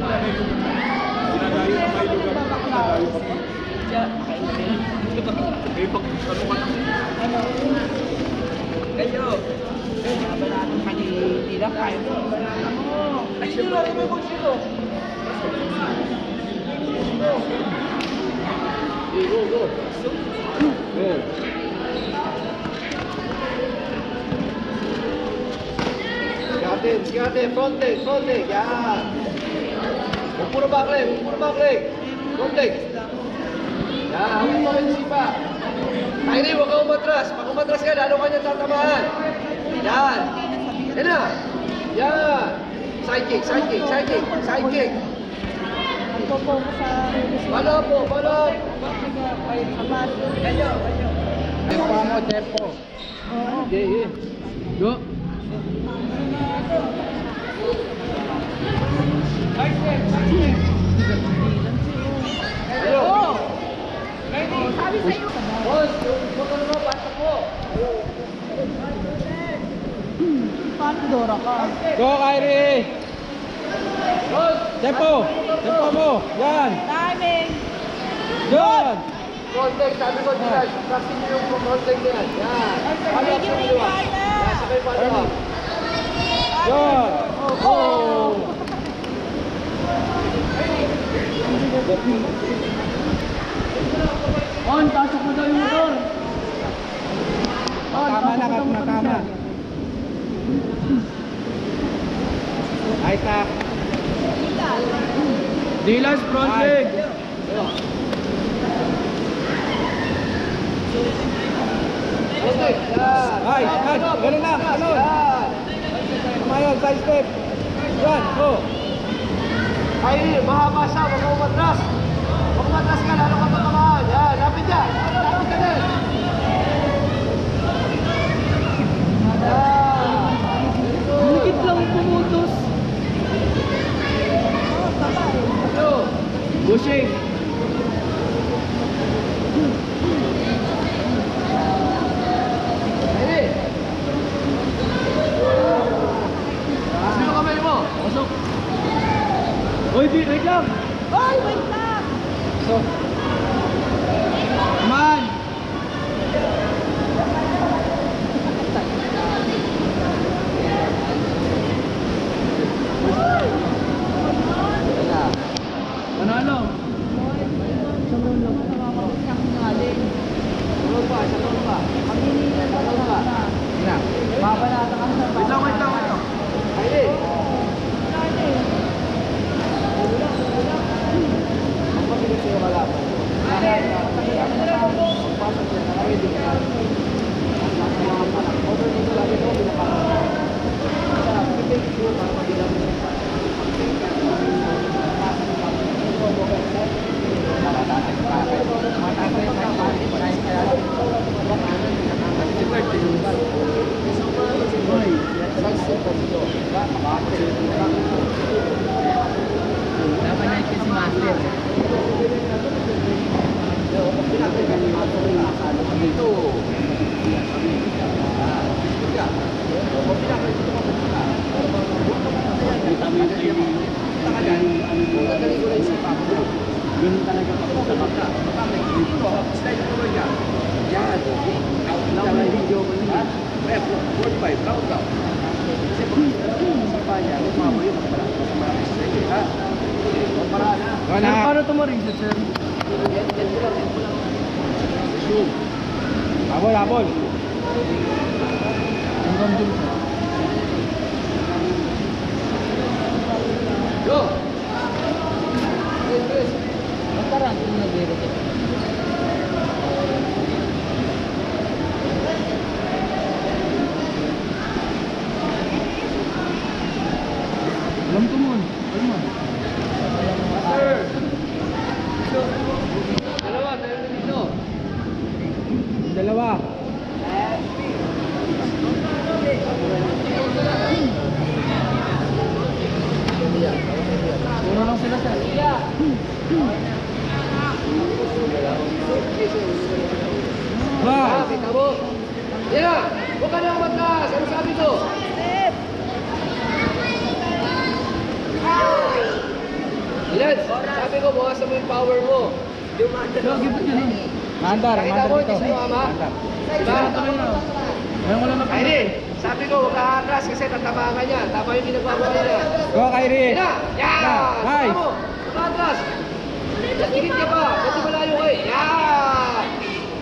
Sinadayo na may lugar. Sinadayo pa pa. May pag ano ka na. Kayo. Banana kanina kayo. Ay, sino lang may sino? Go, go. Go. Sigatin, front leg, yan. Huwag puro back leg. Front leg. Yan, hawak mo rin sipa. Ay, huwag ka umatras. Pag umatras ka, lalo ka niya tatamaan. Yan. Yan na. Yan. Side kick. Follow. Tempo. Okay. Go. Sabi sa'yo. Boss, basta po. Pandora ka. Go, Kyrie! Tempo mo! Yan! Timing. Yan! Contact, sabi ko sila, practice nyo yung contact na yan. Yan. Follow up sa kaliwa. Yan, sabay follow up. Yan! Oh! On, pasok mo daw yung motor. Tama. Ay, tak. Dilas, front leg. Contact, yan. Ay, ganun lang, ganun. Yan. Kumayon, side step. Yan, go. Ay, mahaba siya, huwag ka umatras. Huwag umatras ka, lalo ka tatamaan. Yan, lapit ka din. Likit lang pumutos. Pushing. Ay, sino kamay mo? Pasok. Uy, wait lang. Oy, wait lang. So. Come on. Panalo. Sunod pa. Yan. Babalata ka sa Wait lang. Ay, ang mabilis sa'yo kalaban. Pagpasok niya, nakaready ka. Over dito lagi ito, pinapasok. Kaya, pag-take sure para mabilang mo. Dapat na si Master. Ganun talaga pag-usap ka. Slide mo ba yan? Yan. Lang may video mo niya. 45, round down. Kasi pag-usap niya, lumabo yun. Marami sige, ha? Paraan na. Pero paano ito ma-reset, sir? Shoot. Habol. Hanggang dun, sir. Go! Ang parang kung nag-reset. Alam ko mo. Sir! Dalawa, tayo na dito. Dalawa. yung power mo. Lagi ba yun? Mandar, Nakita mandar mo, dito. hindi sumama? Diba? Ngayon ko lang na. Kyrie, sabi ko, huwag ka atras kasi tatamaan niya. Tama yung ginagawa niya. Go, Kyrie. Yan na! Yan! Nice. Tama mo! Atras! Tingin ka pa! Medyo malayo kayo. Yan!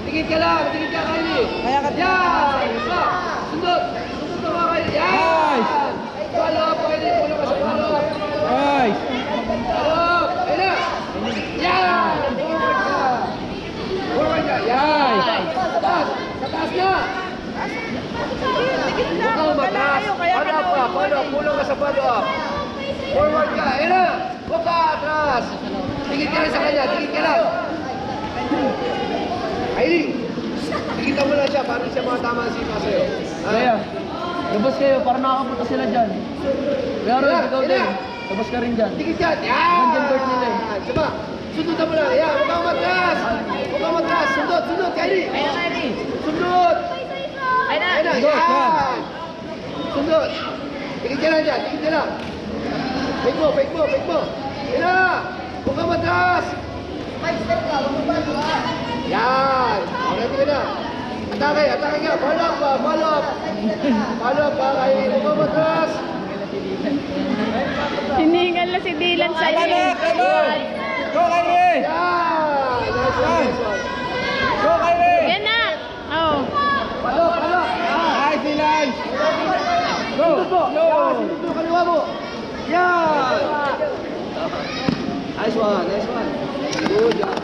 Tingin ka lang! Tingin ka, Kyrie! Kaya ka- Yan! Isa! Sundot! Sundot naman, Kyrie! Yan! Nice. Follow up, Kyrie! Pulo ka sa follow up! Nice. Follow up! Ayun na! Yan! Forward ka! Forward ka! Yan! Sa taas! Sa taas na! Huwag kang matras! Follow up ka! Follow up! Pulo ka sa follow up! Forward ka! Ayun na! Huwag ka atras! Tingin ka lang sa kanya! Tingin ka lang! Kylie! Tingin mo lang siya para siya mga tama ang sipa sa'yo. Kaya, labas kayo para nakakapunta sila dyan. Kaya rin, Ina, ikaw ina. din. Labas ka rin dyan. Tingin dyan! Yan! Nandiyan guard nila eh. Diba? Sundutan mo lang! Yan! Huwag kang matras! Huwag kang matras! Sundot! Sundot! Kylie! Ayun, Kyrie. Sundot! Ayun na. Ayun na! Sundot, Yan! Sundot! Tingin ka lang dyan! Tingin ka lang! Fake mo! Fake mo! Fake mo! Ayun na! Huwag kang matras! Yan! Okay, tingin na! Atake! Atake ka! Follow up pa! Follow up! Follow up pa! Kylie! Huwag kang matras! Hinihingal na si Dylan sa iyo. Go, Kyrie. Yan! Nice one! Nice one! Go, Kyrie. Yan na. Oh. Follow up! Follow up! Nice, Dylan. Go. Sundot mo! Go. Yan! Sundot mo! Kaliwa mo! Yan! Nice one! Nice one! Good job!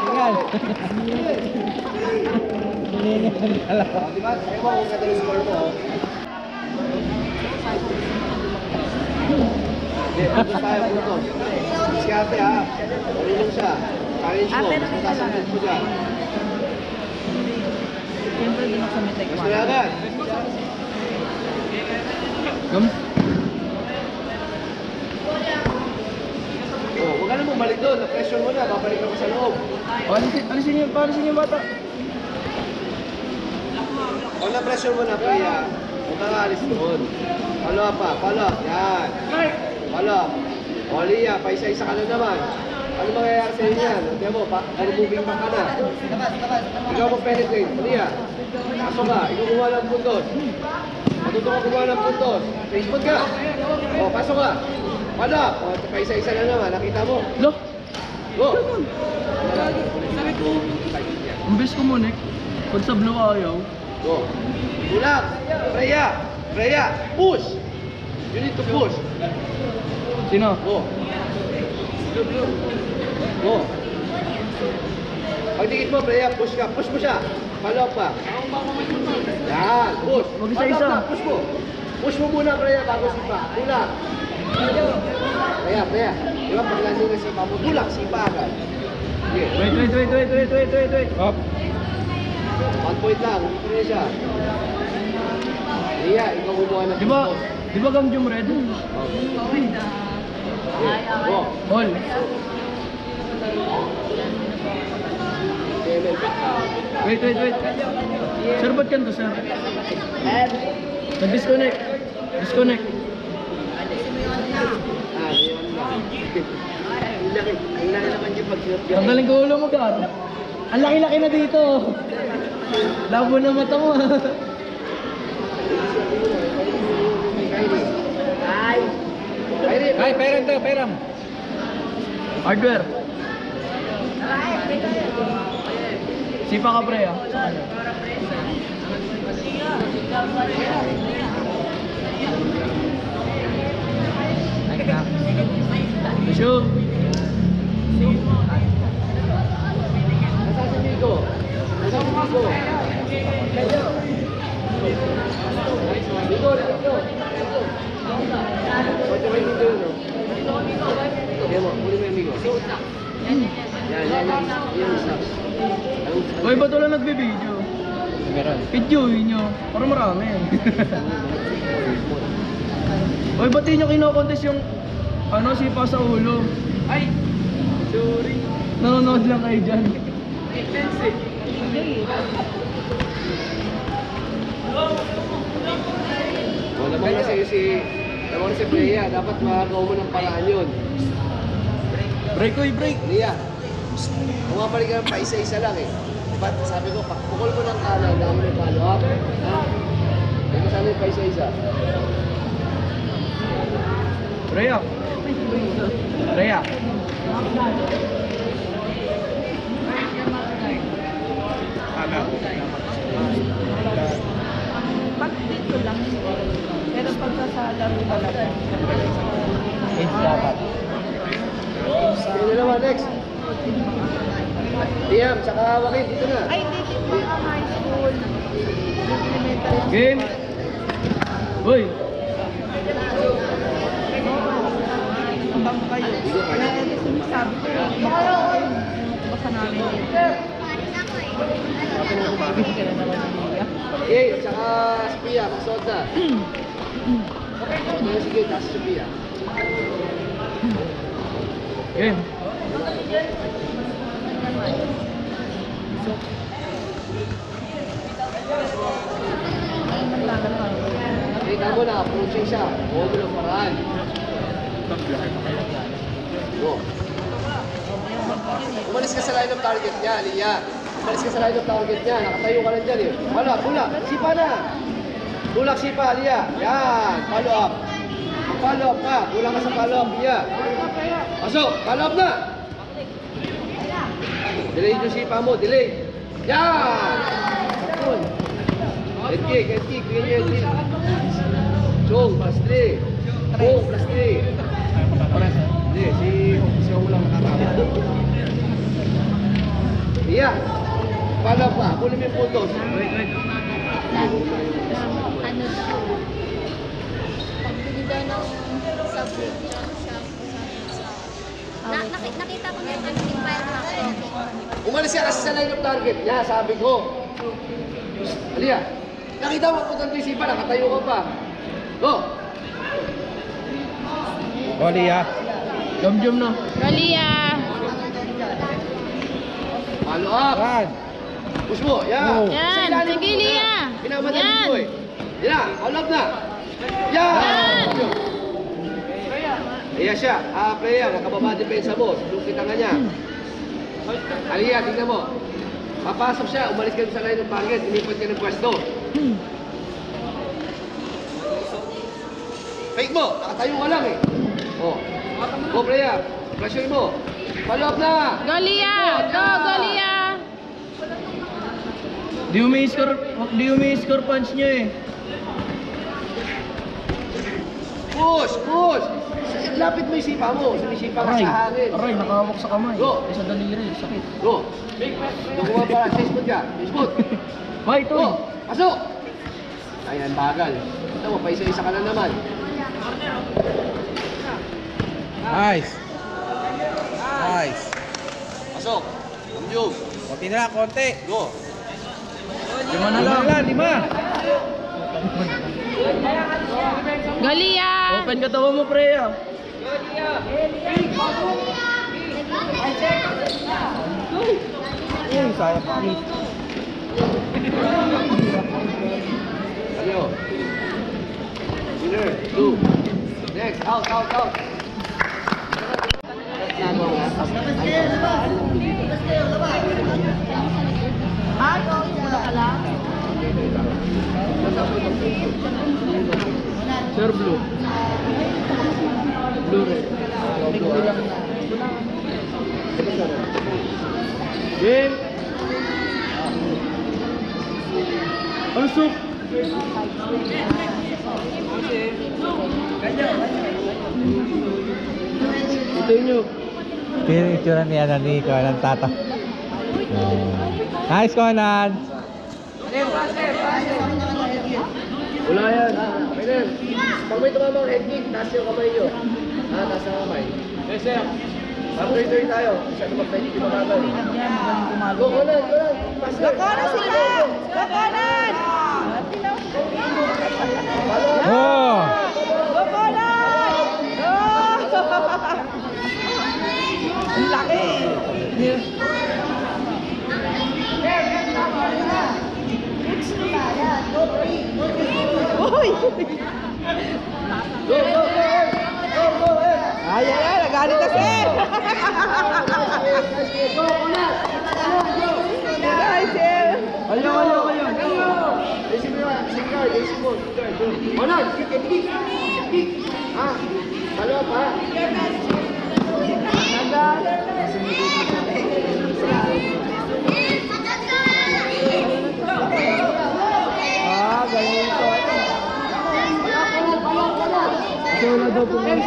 Tingnan. Di ba? Kaya mo kung ganda yung score mo. Hindi, ano tayo punto? Diskarte ha. Marunong siya. Challenge mo. Mas masasagot mo dyan. Siyempre, din ako sa Mitek Mas malagan. Come. Oh, huwag ka na bumalik doon. Na-pressure mo na. Babalik ako sa loob. Alisin yung bata. Kung na-pressure mo na, Priya, huwag kang aalis doon. Follow up pa. Follow up. Yan. Follow up. O, Lia, paisa-isa ka na naman. Ano mangyayari sa inyo yan? Hindi mo, moving back ka na. Ikaw mo penetrate. Lia, pasok ka. Ikaw kumuha ng puntos. Matuto ka kumuha ng puntos. Facebook ka. O, pasok ka. Follow up. O, paisa-isa na naman. Nakita mo. Lo, Go. ang best ko mo, Nick. Pag sa blue ayaw. Go. Kulang. Freya. Freya. Push. You need to push. Sino? Go. Go. Pag dikit mo, Freya, push ka. Push mo siya. Follow up pa. Yan. Push. Wag isa-isa. Follow up na. Push mo. Push mo muna, Freya, bago sipa. Kulang. Freya. Di ba, pag landing na sipa mo, tulak, sipa agad. Sige. Wait. Up. 1 point lang. Ito na siya. Lia, ikaw kumuha ng puntos. Di ba Gangjum Red? Go. All. TML. Wait. Sir, ba't ganito, sir? Nag-disconnect. Disconnect. Ang laki naman yung pag-shot Ang galing ko ulo mo, Gar. Ang laki-laki na dito. Labo na mata mo. Ay, peram. Hardware. Sipa ka, pre, ah. Show. Nasaan si Migo? Migo. Pwede may Migo yun, no? Kaya mo, huli mo yung Migo. Yan. Yan, stop. Oy, ba't wala nagbe-video? Meron. Videoin nyo. Para marami. Oy, ba't di nyo kino-contest yung sipa sa ulo? Ay! Sorry. Nanonood lang kayo dyan. Wala naman kasi si Tama na si Freya, dapat magawa mo ng paraan yun. Break, oy, break. Lia, pumapalik ka pa isa-isa lang eh. Diba, sabi ko, pukol mo ng kanan, dahil may follow up. Ha? Ito sana yung pa isa-isa. Rhea. Rhea. Pag dito lang. Pero pagka sa laro talaga. Dapat. Sige na naman, next. Liam, saka Joaquin, dito na. Ay, dito po ang high school. Elementary. Game. Uy. Bang kayo. Kaya sabi ko, baka namin dito. Bibili ka na naman ng Liga. Okay, saka Sophia, magsuot na. Okay, sige, tapos Sophia. Game. Kita mo na, approaching siya. Huwag mo ng paraan. Go. Umalis ka sa line of target niya, Lia. Umalis ka sa line of target niya. Nakatayo ka lang dyan eh. Wala, bulak. Sipa na. Bulak, sipa, Lia. Yan. Follow up. Follow up ka. Bulak ka sa follow up, Lia. Pasok. Follow up na. Delay yung sipa mo. Delay. Yan. Head kick, head kick. Head kick. Chong, plus 3. Chong, plus 3. Hindi, si Ong lang nakakama. Iya. Follow up ka. Kunin mo yung puntos. Ano daw? Pagbili daw ng sabon, nakita ko yung anti-fire na Umalis ka kasi sa line of target niya, sabi ko. Alia, nakita mo kung tanto isipan, nakatayo ka pa. Go! O, Lia. Jom-jom no. Galia! Follow up! Run. Push mo, yan! Go. Yan, sige, Lia. Pinamadali Yan. mo eh. Yan na, follow up na! Yan! Ayan siya, player, nakababa depensa mo, sulukin ka nga niya. Alia, tingnan mo. Papasok siya, umalis ka sa line ng target, inipat ka ng pwesto. Fake mo, nakatayo ka lang eh. Oh. Go player, pressure mo. Follow up na! Galia! Go, Galia! Di umi-score punch niya eh. Push! Push! Lapit mo yung sipa mo, sumisipa ka sa hangin. Aray, nakahawak sa kamay. Go. Eh, sa daliri, sakit. Go! Nakuha para, 6 foot ka, 6 foot. Fight, Go! oy. Pasok! Ayan, bagal. Ito mo, paisa-isa ka na naman. Nice. Nice. Pasok! Yung. Konti na lang, konti. Go! Lima na lang. Lima. Galia! Open katawan mo, Freya. Uy, sayang pa. Ayo. Winner, 2. Next, out, out, out. Sir Blue. Blue red. Game. Pasok. Ito nyo. Pinicture niya na ni Conan Tata. Nice, Conan. Wala yan. Winner. Pag may tumamang head kick, taas yung kamay nyo. Taas ang kamay. Yes, sir. Tuloy-tuloy tayo. Isa na mag-head kick mabagal. Go, Conan, Conan. Go, Conan sila! Go, Conan! Oh! Go, Conan! Ang laki! Uy! Go, go! Bali kasi! Guys, Ayaw. Ayusin mo yun. Sing guard. Ayusin mo. Honor, kick. Ha? Follow up, ha? galing ito. So, wala daw po kami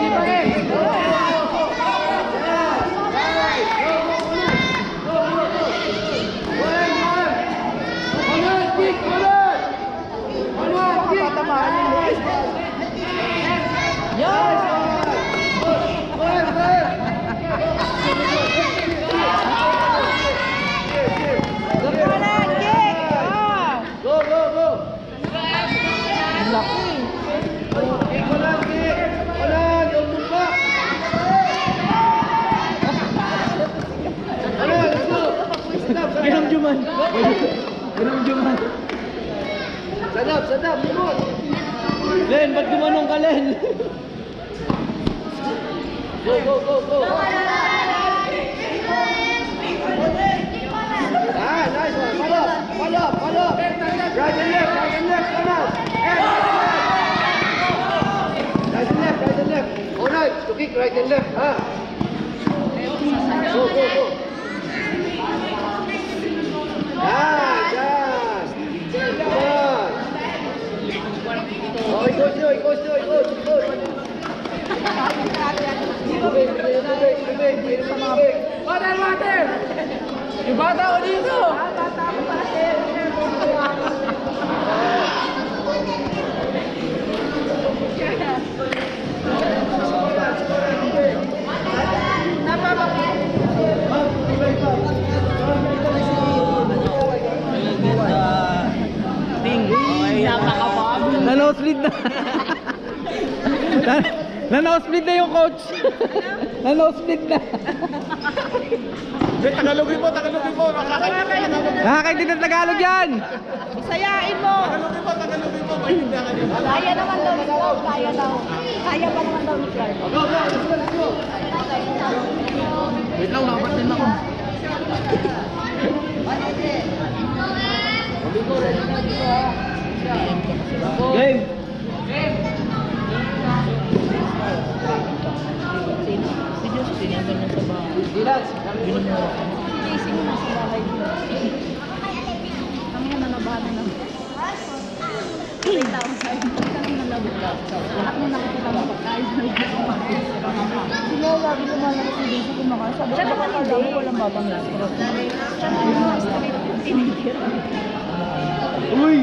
Giram-juman. Sadap, limot. Len, ba't gumanong ka, Len? Go. Ah, nice one. Follow up. Right and left, come on. Right and left. All right, to kick right and left, ha? Go. Just. Come on. Oh, ikos. Tubig. Water! Yung bata ko dito! Na-nosebleed na. Na-nosebleed na yung coach. Na-nosebleed na. Tagalogin mo. Nakakaintindi ng Tagalog yan. Sayain mo! Tagalogin mo. Maintindihan niyo. Kaya naman daw ni Clark, kaya daw. Kaya pa naman daw ni Clark. Let's go. Wait lang, nakapatin ako. Game. Si Diyos, pinagdan niya sa bahay. Relax. Gising mo sa bahay. Kami na nanabahan na. 3,000. Kami nalabot ka. Lahat mo nakikita mo pagkain na lumakas. Sila lagi lumalabas yung dito kumakain. Sabi ko, baka dami ko lang babang restaurant. Siya na yung mga street tinigil. Uy!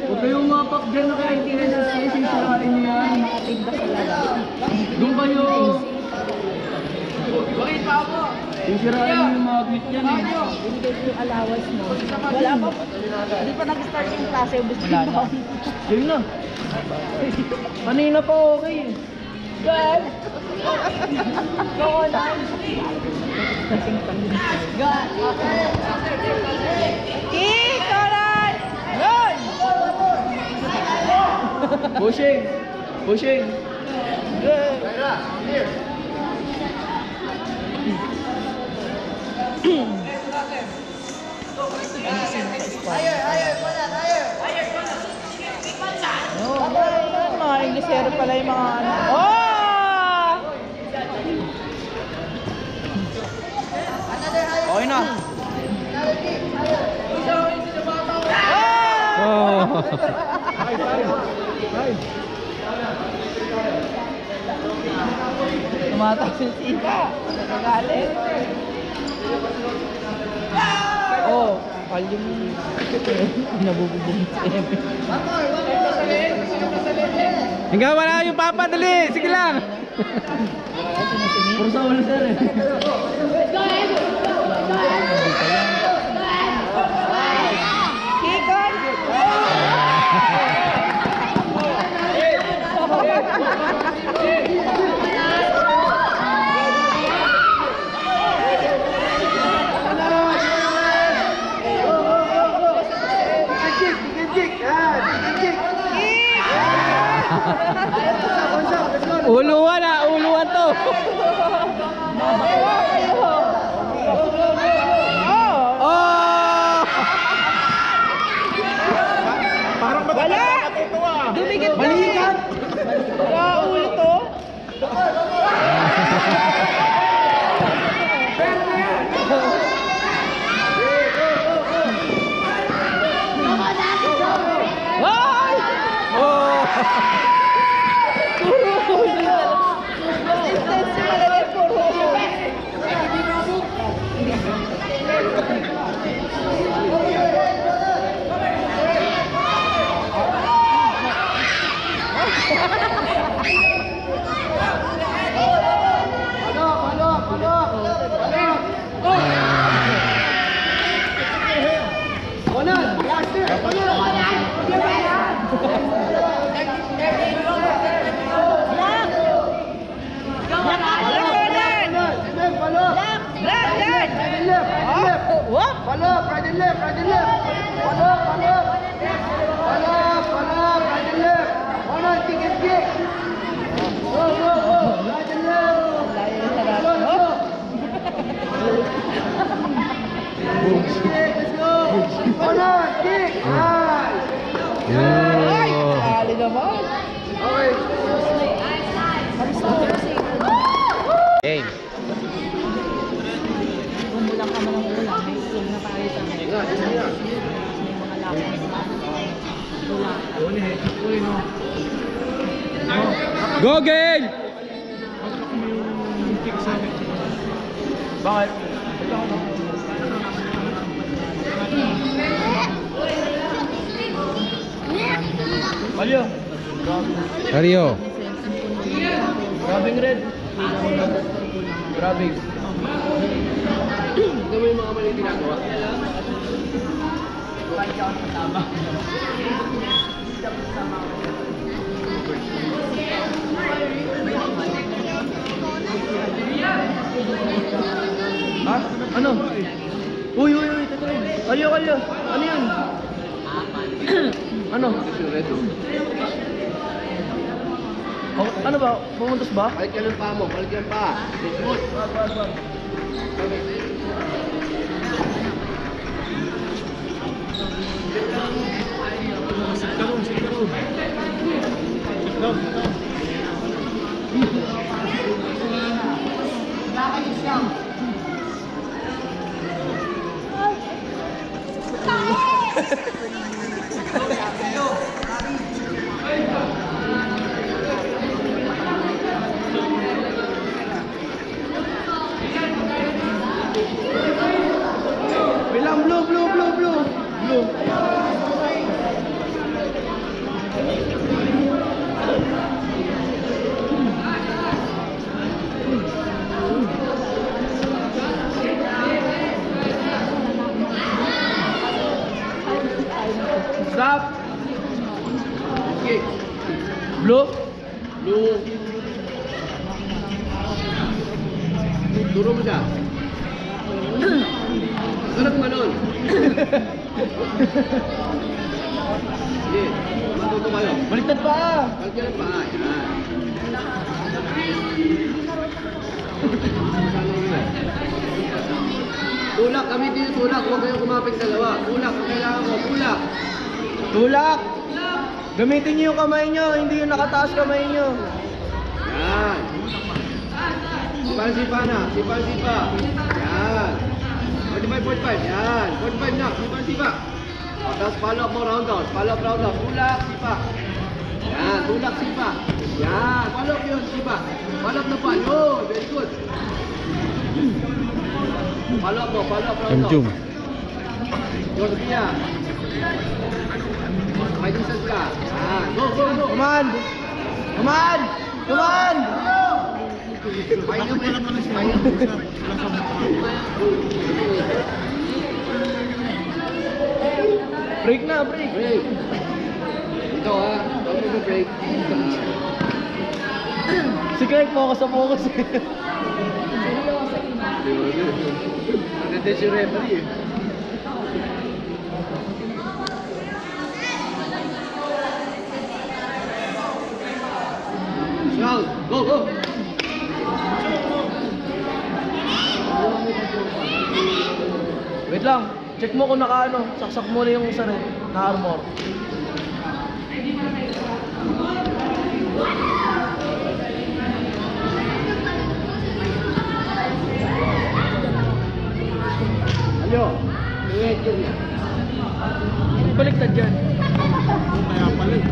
Huwag kayong mapak dyan na kayo. Hindi na siya sisirain niyo yan. Nakatinda sila lang. Doon kayo. Bakit pa ako? Sisirain niyo yung magnet yan eh. Binigay ko yung allowance mo. Wala pa. Hindi pa nag-start yung klase. Gusto Wala na. Game na. Kanina pa okay eh. Good. Go on. Good. Ikoran! Good! Pushing. Good. Mga Inglesero pala yung mga ano. Oh! Okay na. Oh! Tumatak si Sika. Nagagalit. Oh, kalyo mo. Nabububong si Eme. Hanggang wala yung papa, dali. Sige lang. Puro sa ulo sir eh. Kikon! Uluan to. Tumigit na. Balikan! Raul to. Ay! Oh! Puro mas intense talaga yung puro. Palop, right and left, right and left. Palop, palop. Palop, palop, right and left. One on, kick and kick. Go, go, go. Right and left. Let's go, let's go. Let's go. One on, kick. Nice. Ay! Ali naman. Okay. Game. Umulang ka man ng ulang. May islog na tayo sa mga Ingat, ingat. lakad. Go, Gail! Bakit? Palyo. Mario. Grabing red. Grabing. Ito mo yung mga mali ginagawa. Ha? Ano? Uy, uy, uy, totoo. Kalyo, kalyo. Ano yan? Ano? Oh, ano ba? Pumuntos ba? Balik ka ng paa mo, balik ka ng paa. Smooth. Wait lang, blue, blue, blue, blue. Blue. Stop. Okay. Blue. Blue. Turo mo siya. Sarap ka nun. Sige, matuto kayo. Baliktad pa. Balik ka ng paa. Yan. Tulak, kami dito tulak. Huwag kayong kumapit dalawa. Tulak, ang kailangan ko. Tulak. Tulak. Gamitin niyo yung kamay niyo, hindi yung nakataas kamay niyo. Yan. Sipa na. Sipa. Yan. 45. Yan. 45 na. Sipa. Tapos follow up mo round down. Follow up round down. Tulak, sipa. Yan. Tulak, sipa. Yan. Follow up yun, sipa. Follow up na pa. Yun. Very good. Follow up mo. Follow up round down. Jum. Yun, Pia. May distance ka. Yan. Go. Come on. Come on. Come on. Pahinga mo lang. Break na, break. Break. Ito ha. Huwag mo break. Si Craig, focus sa focus. Nandun si referee eh. Round. Go. Wait lang. Check mo kung naka ano. Saksak mo na yung isa rin. Na armor. Alyo, medyo niya. Baliktad dyan. Kaya pala eh.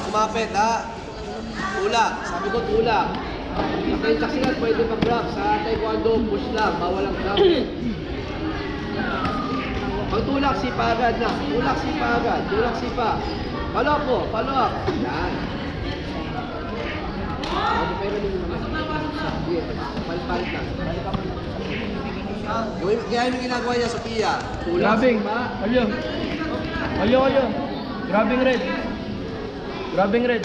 Kumapit ha. Tulak. Sabi ko tulak. Sa pensaksilan pwede mag-grab. Sa taekwondo, push lang. Bawal ang grab. Pag tulak, sipa agad na. Tulak, sipa agad. Tulak, sipa. Follow up po. Follow up. Yan. Pero din naman. Sige. Palit-palit lang. Kaya yung ginagawa niya, Sophia. Tulak, Grabing. sipa. Alyo. Alyo. Grabing red. Grabing red.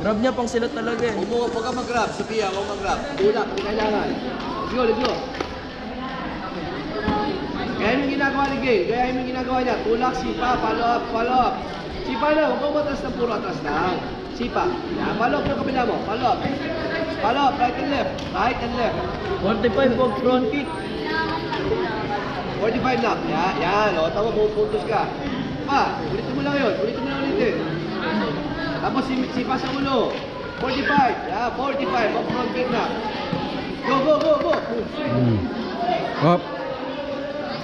Grab niya pang silat talaga eh. Huwag ka mag-grab, Sophia. Huwag mag-grab. Tulak, kung kailangan. Let's go, let's go. Gaya yung ginagawa ni Gail. Gaya yung ginagawa niya. Tulak, sipa, follow up, follow up. Sipa na, huwag kang matras ng puro atras lang. Sipa. Yan, follow up yung kabila mo. Follow up. Follow up, right and left. Right and left. 45 pag front kick. 45 na. Yan. O, tama, pupuntos ka. Pa, ulitin mo lang yun. Ulitin mo lang ulitin. Tapos sipa sa ulo. 45. Yan, 45. Mag front kick na. Go, go, go, go. Up.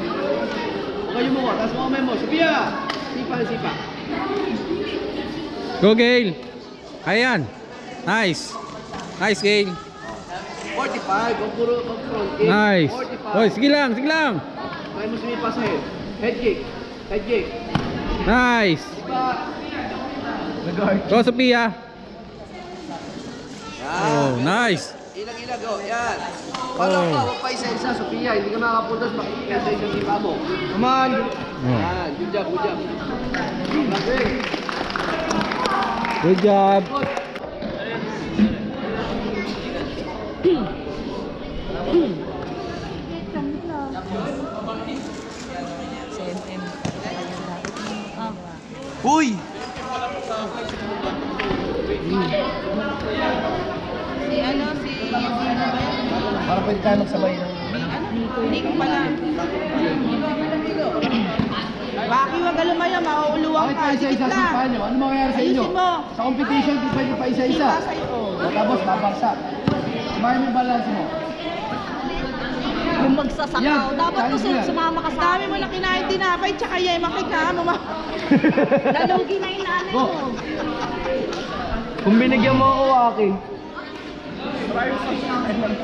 Huwag kayo mo ko. Tapos mo kamay mo. Sophia. Sipa, sipa. Go, Gail. Ayan. Nice. Nice, Gail. 45. Huwag puro front kick. Nice. 45. Oy, sige lang, sige lang. Try mo sumipa sa head. Head kick. Head kick. Nice. Sipa. Go, Sophia. Yan. Oh, nice. Ilag-ilag, oh. Yan. Follow ka. Huwag pa isa-isa, Sophia. Hindi ka makakapuntas. Makikita isa sipa mo. Come on. Yan. Good job, good job. Grabe. Good job. Good. Uy! Si ano, si Zino ba yan? Para pwede tayo magsabay ng... Nico pala. Baki, wag ka lumayo, mauuluwang Bakit ka. pa isa-isa Dikit sipa lang. nyo? Ano mangyayari sa inyo? Ayusin mo. Sa competition, di pwede pa isa-isa. Sipa sa'yo. O, tapos, babagsak. Sumayin mo yung balance mo. Yung magsasakaw. Yan, Dapat challenge kasi yan. sumama ka sa dami mo na kinain tinapay, tsaka yemaki ka. Lalugi na yung nanay Go. mo. Kung binigyan mo ako, Aki.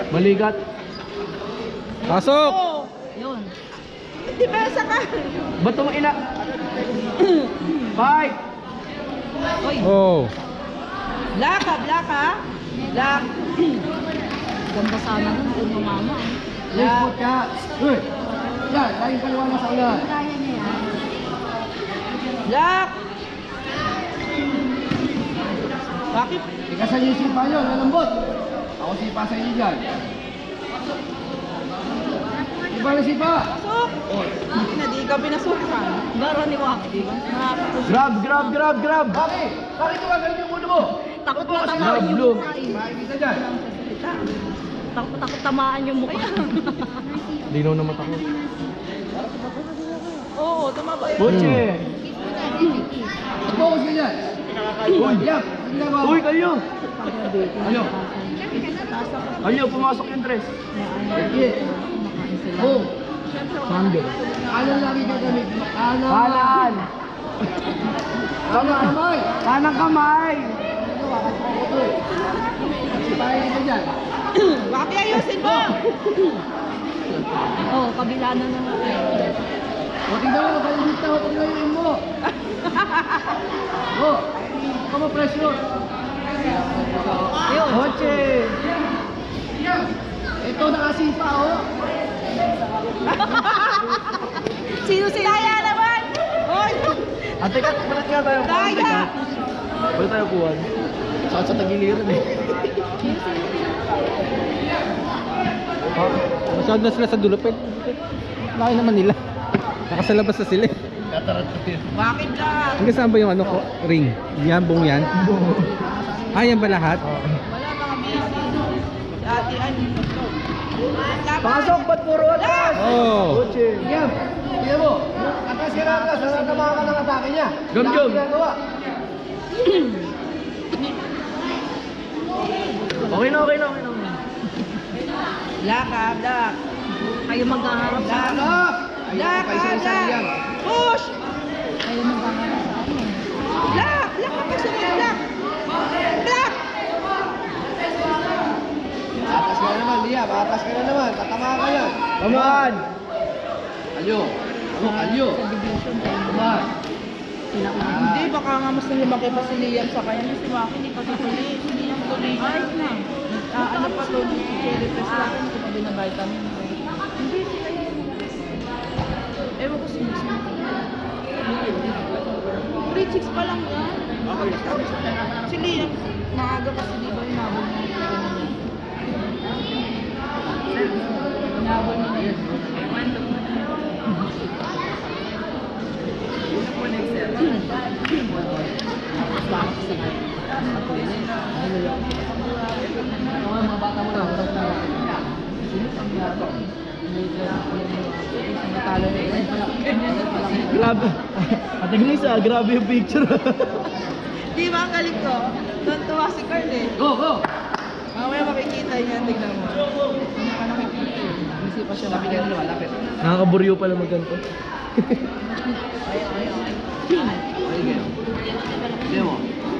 Balikat. Pasok. Oo. Yun. Hindi pesa ka. Ba't mo ina? Fight! Uy, Oh. black ha, black ha. Black. Ganda sana nun kung mama. Please, put ka. Uy. Yan, laging kaliwa mo sa ulan. Kaya niya yan. Black. Bakit? Ikasan niyo yung sipa nyo, lalambot. Ako sipa sa inyo dyan. Sipa na sipa. Pasok. Na di ka pinasukan. Baro ni Waki, di ba? Grab, grab, grab, grab! Bakit? Bakit yung ganun yung ulo mo? Takot Grab, tamaan yung blue. mukha eh. Makikita dyan. Takot tamaan yung mukha. Linaw na mata ko. Oo, tumaba yun. Boche! Focus ka dyan. Uy, yap. Ginagawa mo. Uy, kayo! Ano? Kayo, pumasok yung dress. Sige. Oh. Sando. Kanan lagi gagamit. Kanan. Kanan! Kanan kamay. Kanang kamay! Sipahin kita dyan. Waki, ayusin mo! Oo, kabila na naman. O, tingnan mo. Kalimit na. Huwag ngayon mo. Oh. Huwag mo pressure. Ayun. Boche! Ito nakasipa, oh. Sino sila? Daya naman! Hoy! Ate ka, balat nga tayo. Daya! Balat tayo kuwan. Saan sa tagiliran eh. Masyado na sila sa dulo. Laki naman nila. Nakasalabas na sila. Bakit lang? Hanggang saan ba yung ano ko? Ring? Yan, buong yan? Ah, yan ba lahat? Wala mga busy. Si ate Ann. Pasok, ba't puro atras? Oh. Kotse. Yan. Tingnan mo. Atas ka na atas. Nasasama ka ng atake niya. Jom, Wala jom. kang ginagawa. Okay na, okay na, okay na. Lakad, lak. Kayo maghaharap sa akin. Lock! Ayun, pa isa-isa yan. Push! Kayo maghaharap sa akin. Lak! Lak ka pa siya. Lak! Lak! Atas ka na naman, Liam. Atas ka na naman. Tatama ka yan. Come on! Kalyo. Ano, kalyo. Come on. Hindi, baka nga mas lumaki pa si Liam sa kanya. Si Maki, hindi pa tuloy. Si Liam tuloy. Ayos na. Ano pa to? Si Cherry Press sa akin. Ito pa binavitamin. Hindi, sila yun. Ewan ko sino. Grade 6 pa lang yan. Si Liam, maaga kasi di ba inabol niya yung ano niya. Inabol niya yun. Mga bata mo na. Grabe. Ate Grace ah, grabe yung picture. Di ba ang galing ko? Tuwa si Carl eh. Go, go! Mamaya makikita niya, tignan mo. Hindi pa nakikita yun. Hindi pa siya Lapit yan, lapit. Nakakaburyo pala magganto. Ayun. Tignan mo.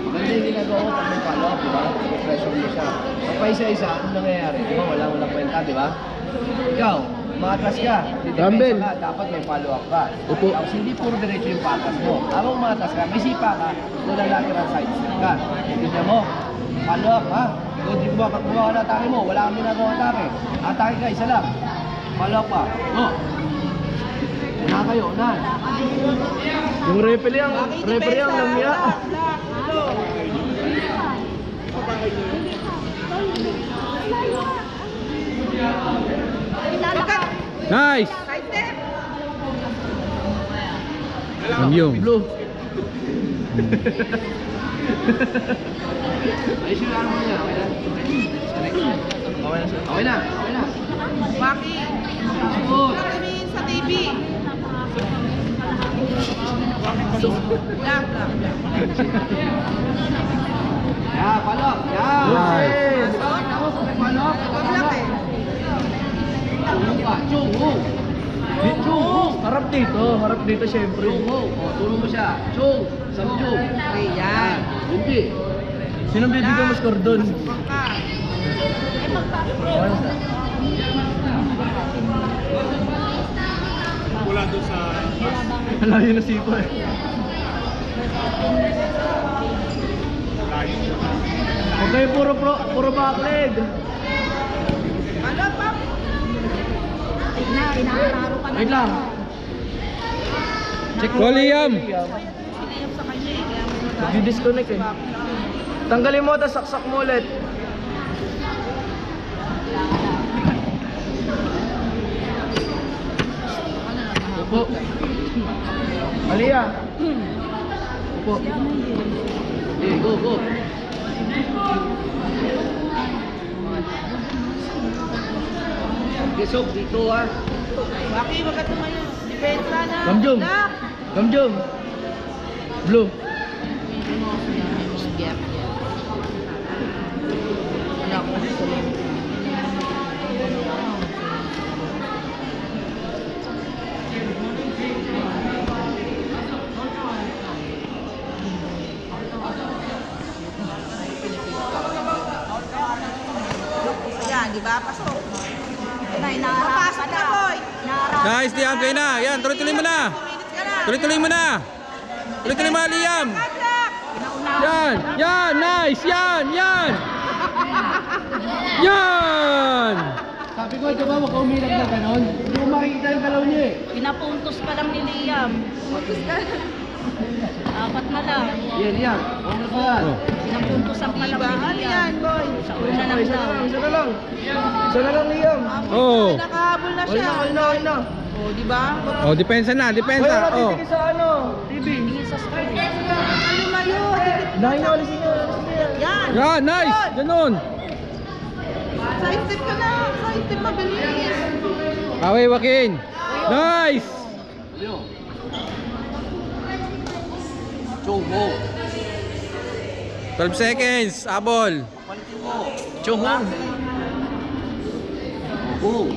Maganda yung ginagawa ko pag may follow-up, di ba? Pressure mo siya. Pag pa isa-isa, ano nangyayari? Di ba? Walang kwenta, di ba? Ikaw, umatras ka. Rumble. Ka, dapat may follow-up ka. Opo. Tapos hindi puro diretso yung patas mo. Habang umatras ka, may sipa ka, wala lateral side step ka. Tignan mo. Follow-up, ha? Kung di gumawa ka na atake mo, wala kang ginagawa atake. Atake ka, isa lang. Follow-up ka. Oh. Una kayo, una. Yung referee ang lamya. Nice! Yung. Blue. Ayos yung ano niya, okay na? Okay na, okay na. Maki, Good. tumingin sa TV. Lak, lak. Yeah, follow-up. Yeah. Yes. Di ba? Tapos, may follow-up. Paglak eh. Tulong ka. Chung, hung. Chung, hung. Harap dito syempre. Chung, hung. O, tulong mo siya. Chung. Isang chung. Okay, yan. Hindi. Sinong bibigyan mo score doon? Bangka. Layo na sipa eh. Okay, puro backleg. Ano pa? Wait lang. Check Go, Liam! Siniyam sa kanya eh. Kaya mo Di-disconnect eh. Tanggalin mo, tapos saksak mo ulit. Opo. Alia. Opo. Okay, go, go. Gesok dito, ha. Maki, wag ka tumayo. Depensa na. Gamjum. Lak. Gamjum. Blue. Gap, gap. Anak ko sa lang. Yan, di ba? Pasok. Papasok na, boy. Nice, Liam! Kayo na! Yan, tuloy-tuloy mo na! Minutes ka na. Tuloy-tuloy mo na! Tuloy-tuloy mo na, Liam! Atak! Yan! Yan! Nice! Yan! Yan! Yan! Sabi ko, di ba, huwag ka umilag na ganon? Hindi mo makikita yung galaw niya, eh. Pinapuntos pa lang ni Liam. Puntos ka. Apat na lang. Yan, yan. Ano ka yan? Oh. Pinapuntosan pa lang ni Liam. boy? Sa una lang Isa na daw. lang, isa na lang. Isa na lang, Liam. Oh. Nakahabol na Okay siya. na, okay na, okay na. O, di ba? Oh, depensa na, depensa. Oh. Titigil sa ano? TV. Tingin sa screen. Lumayo. Dahil nyo, alisin nyo. Yan. Yan, nice. Ganun. Side step ka na. Side step mabilis. Away, Joaquin. Nice. Chong Ho. 12 seconds. Abol. Chong Hong. Boom.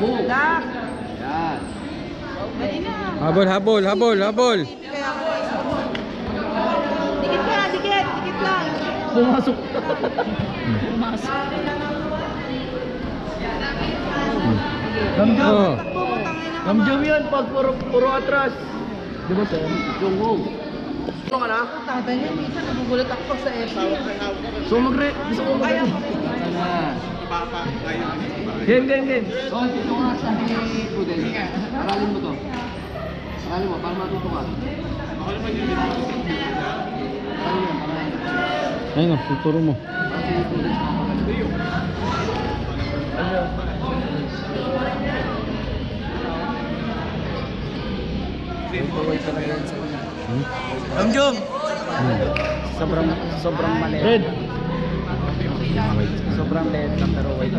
Boom. Dak. Yan. Dali na. Habol, habol, habol, habol. Dikit ka, dikit. Dikit lang. Pumasok. Pumasok. Gamjam. Oh. Takbo mo, tangin na. Gamjam yan pag puro atras. Di ba sir? Chong Ho. Ano ka na? Tatay niya, minsan nagugulat ako pag sa EPA. So gusto ko Ayaw. Sana. Game. Oh, dito nga sa Prudence. Aralin mo to. Aralin mo, para matuto ka. Ayun, tuturo mo. Gamjam. Sobrang maliit. Red. Sobrang liit lang pero wait.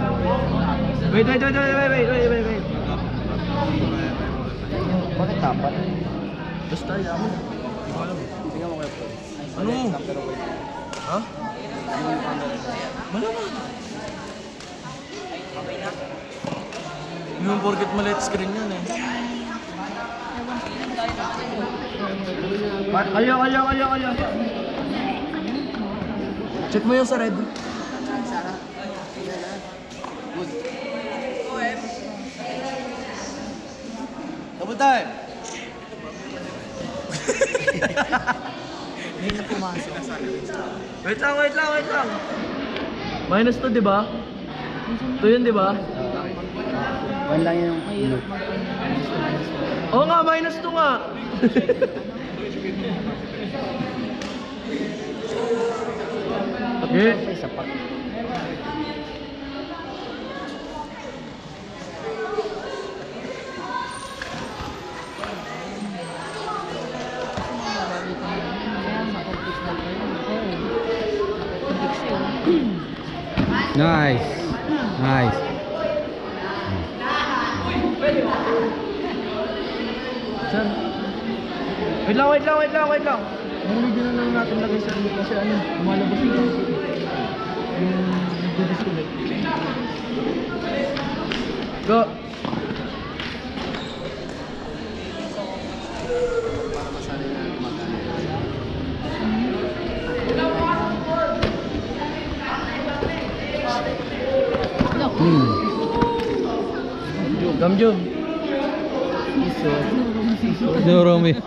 Wait. Bakit dapat? Basta yaman. Tingnan mo kayo. Ano? Ha? Malaman. Yung porket maliit screen yan eh. Kaya. Check mo yung sa red. Double time. Hindi na pumasok. Wait lang. Minus 2, di ba? 2 yun, di ba? One lang yung Oo nga, minus 2 nga. Okay. Nice. Nice. Sir. Wait lang. Hindi na lang natin lagay sa kasi ano, lumalabas yung disconnect. Go. Para masanay na gumagana. Gamjum. Tinuro mo yun.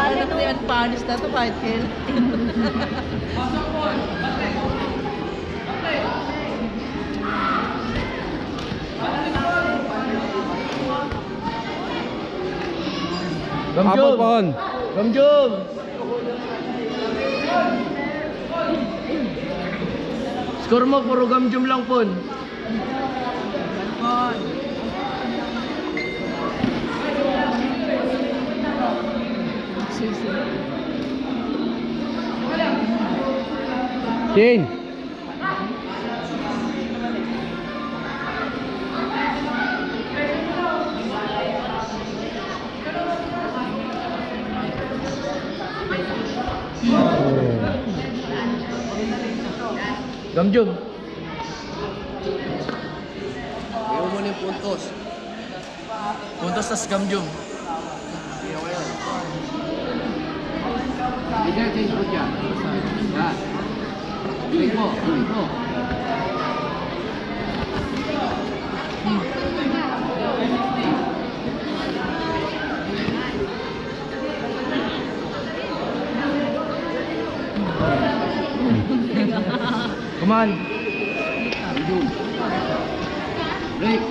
Ano na yan, panis na ito kahit kailan. Abol pon. Gamjum. Score mo, puro gamjum lang pon. King. Gamjum. Ayaw mo na yung puntos. Puntos tas gamjum. Leader, change mo dyan. Yan. Break mo. Come on. Break.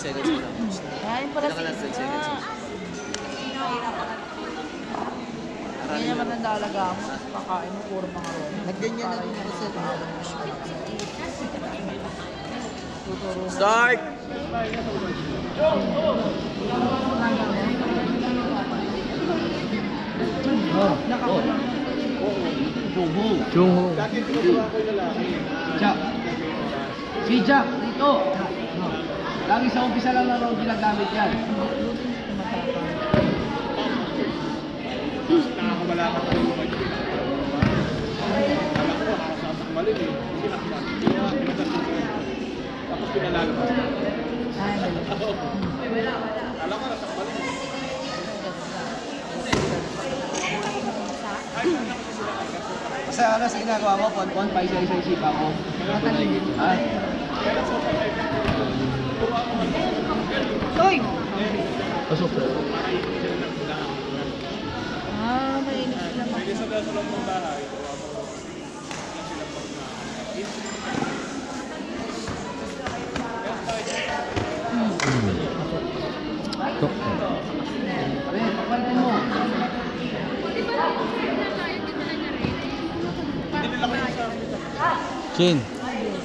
seconds mo lang. Ay, para Kailangan lang 10 seconds. Hindi naman ang dalaga mo. Pakain mo, puro mga ron. Nagganyan na rin sa Start! Jungho. Jack. Si Jack, dito. Lagi sa umpisa lang ng round ginagamit yan. Nakakawala ka tayo mga dito. Alam ko, nakasasang malim eh. Sinaksan. Tapos pinalalabas. Alam ko, nasang malim. Kasi ano sa ginagawa mo, pon-pon, pa isa-isa isipa ko. Ha? Uy! Pasok. Ah, mainit sila mga. Hindi sa daso lang ng bahay. Ito. Pare, papalitin mo. Chin,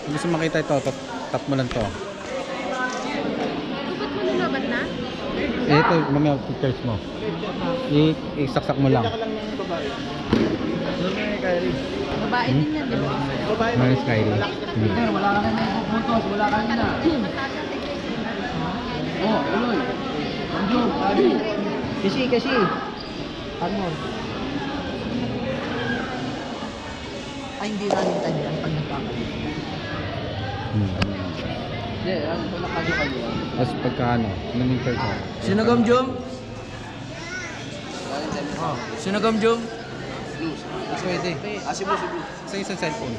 kung gusto makita ito, tap mo lang to. Ba't na? Ito, mamaya pictures mo. Isaksak mo lang. Babae din yan, di ba? Minus Kyrie. Peter, wala ka na may pupuntos, wala ka na. Oh, tuloy. Anjo, Abi. Kasi. Ano? Ay, hindi namin tanihan pag nagkakali. Hindi, ano ito nakadyo-kadyo. Tapos pagka ano, naminter ka. Sinagam Jom? Sinagam Jom? Pwede. Asin mo si Blue. Sa isang cellphone.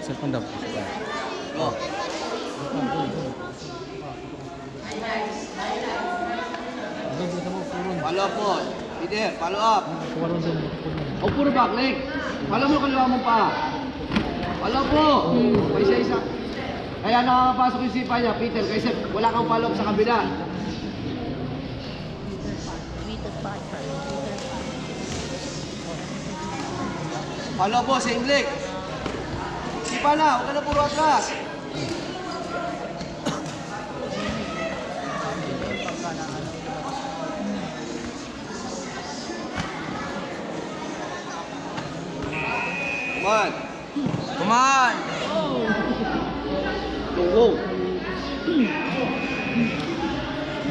Cellphone daw. Go. Follow up mo. Peter, follow up. O puro back leg. Pala mo kaliwa mo pa. Pala po. Pa isa-isa. Kaya nakakapasok yung sipa niya, Peter, kasi wala kang follow up sa kabila. Follow up mo, same leg. Sipa na, huwag ka na puro atras. Come on. Come on! Go.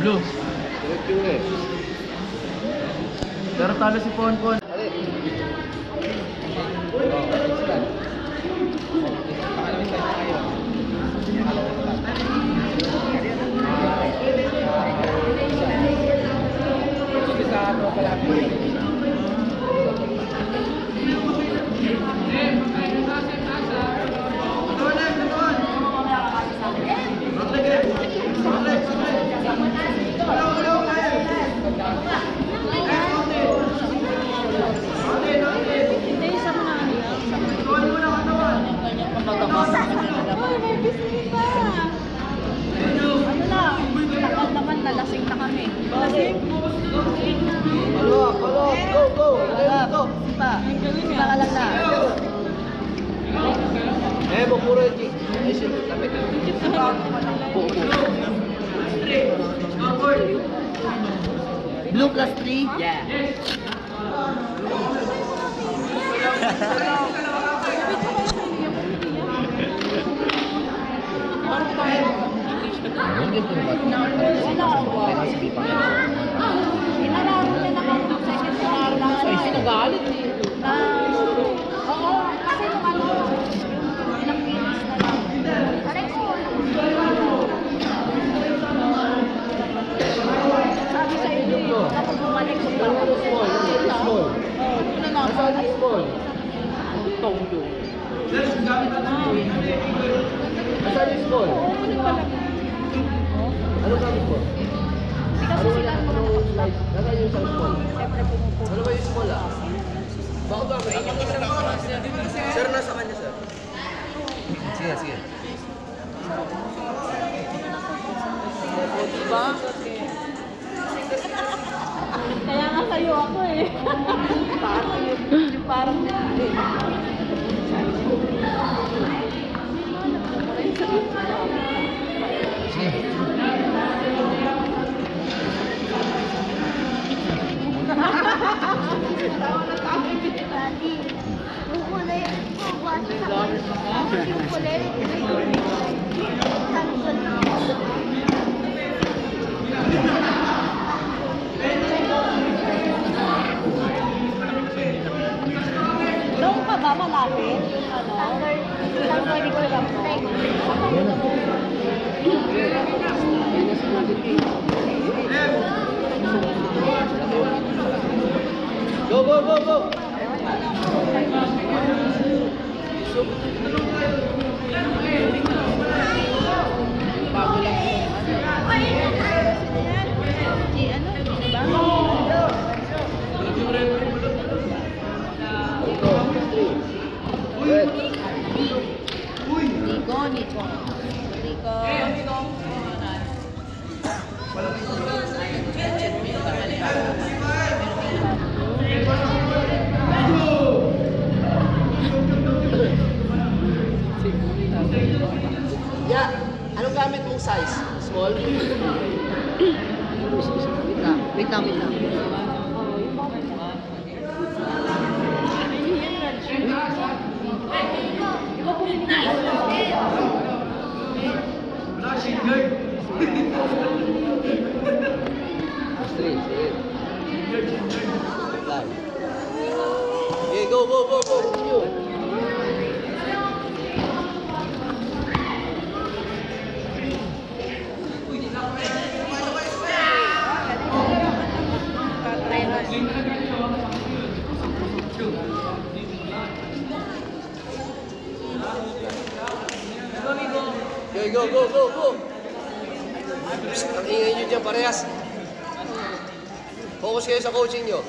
Blue. Direct yung eh. Pero talo si Ponpon. Nalasing na kami. Lasing? Follow up. Go. Go. Sipa. Sipa ka lang na. Eh, mo puro yung G. Ay, shit. Lapit. Blue plus 3? Yeah. Inalaro niya na kung second star na ano eh. Nagalit eh. Oo, kasi nung ano, ilang minutes na lang. Sabi sa iyo, kapag bumalik ko pa ako. Oo, yun na lang. Tong yun. Asan yung small? Oo, ulit pa lang. Ano gamit mo? Hindi kasi sila ang mga nakapag-stop. Nasaan yung isang small? Siyempre pumupuno. Ano ba yung small ah? Bako gamit? Sir, nasa kanya sir. Sige. ba? Kaya nga sa'yo ako eh. Parang hindi. Doon ka ba malapit? Ano? Pwede ko lang po. Go, go, go, go! Red. Nico. Yeah. Anong gamit mong size? Small? Wait lang. Straight. Okay, go. Continue. Okay, go. Ang ingay nyo dyan, parehas. Focus kayo sa coaching nyo.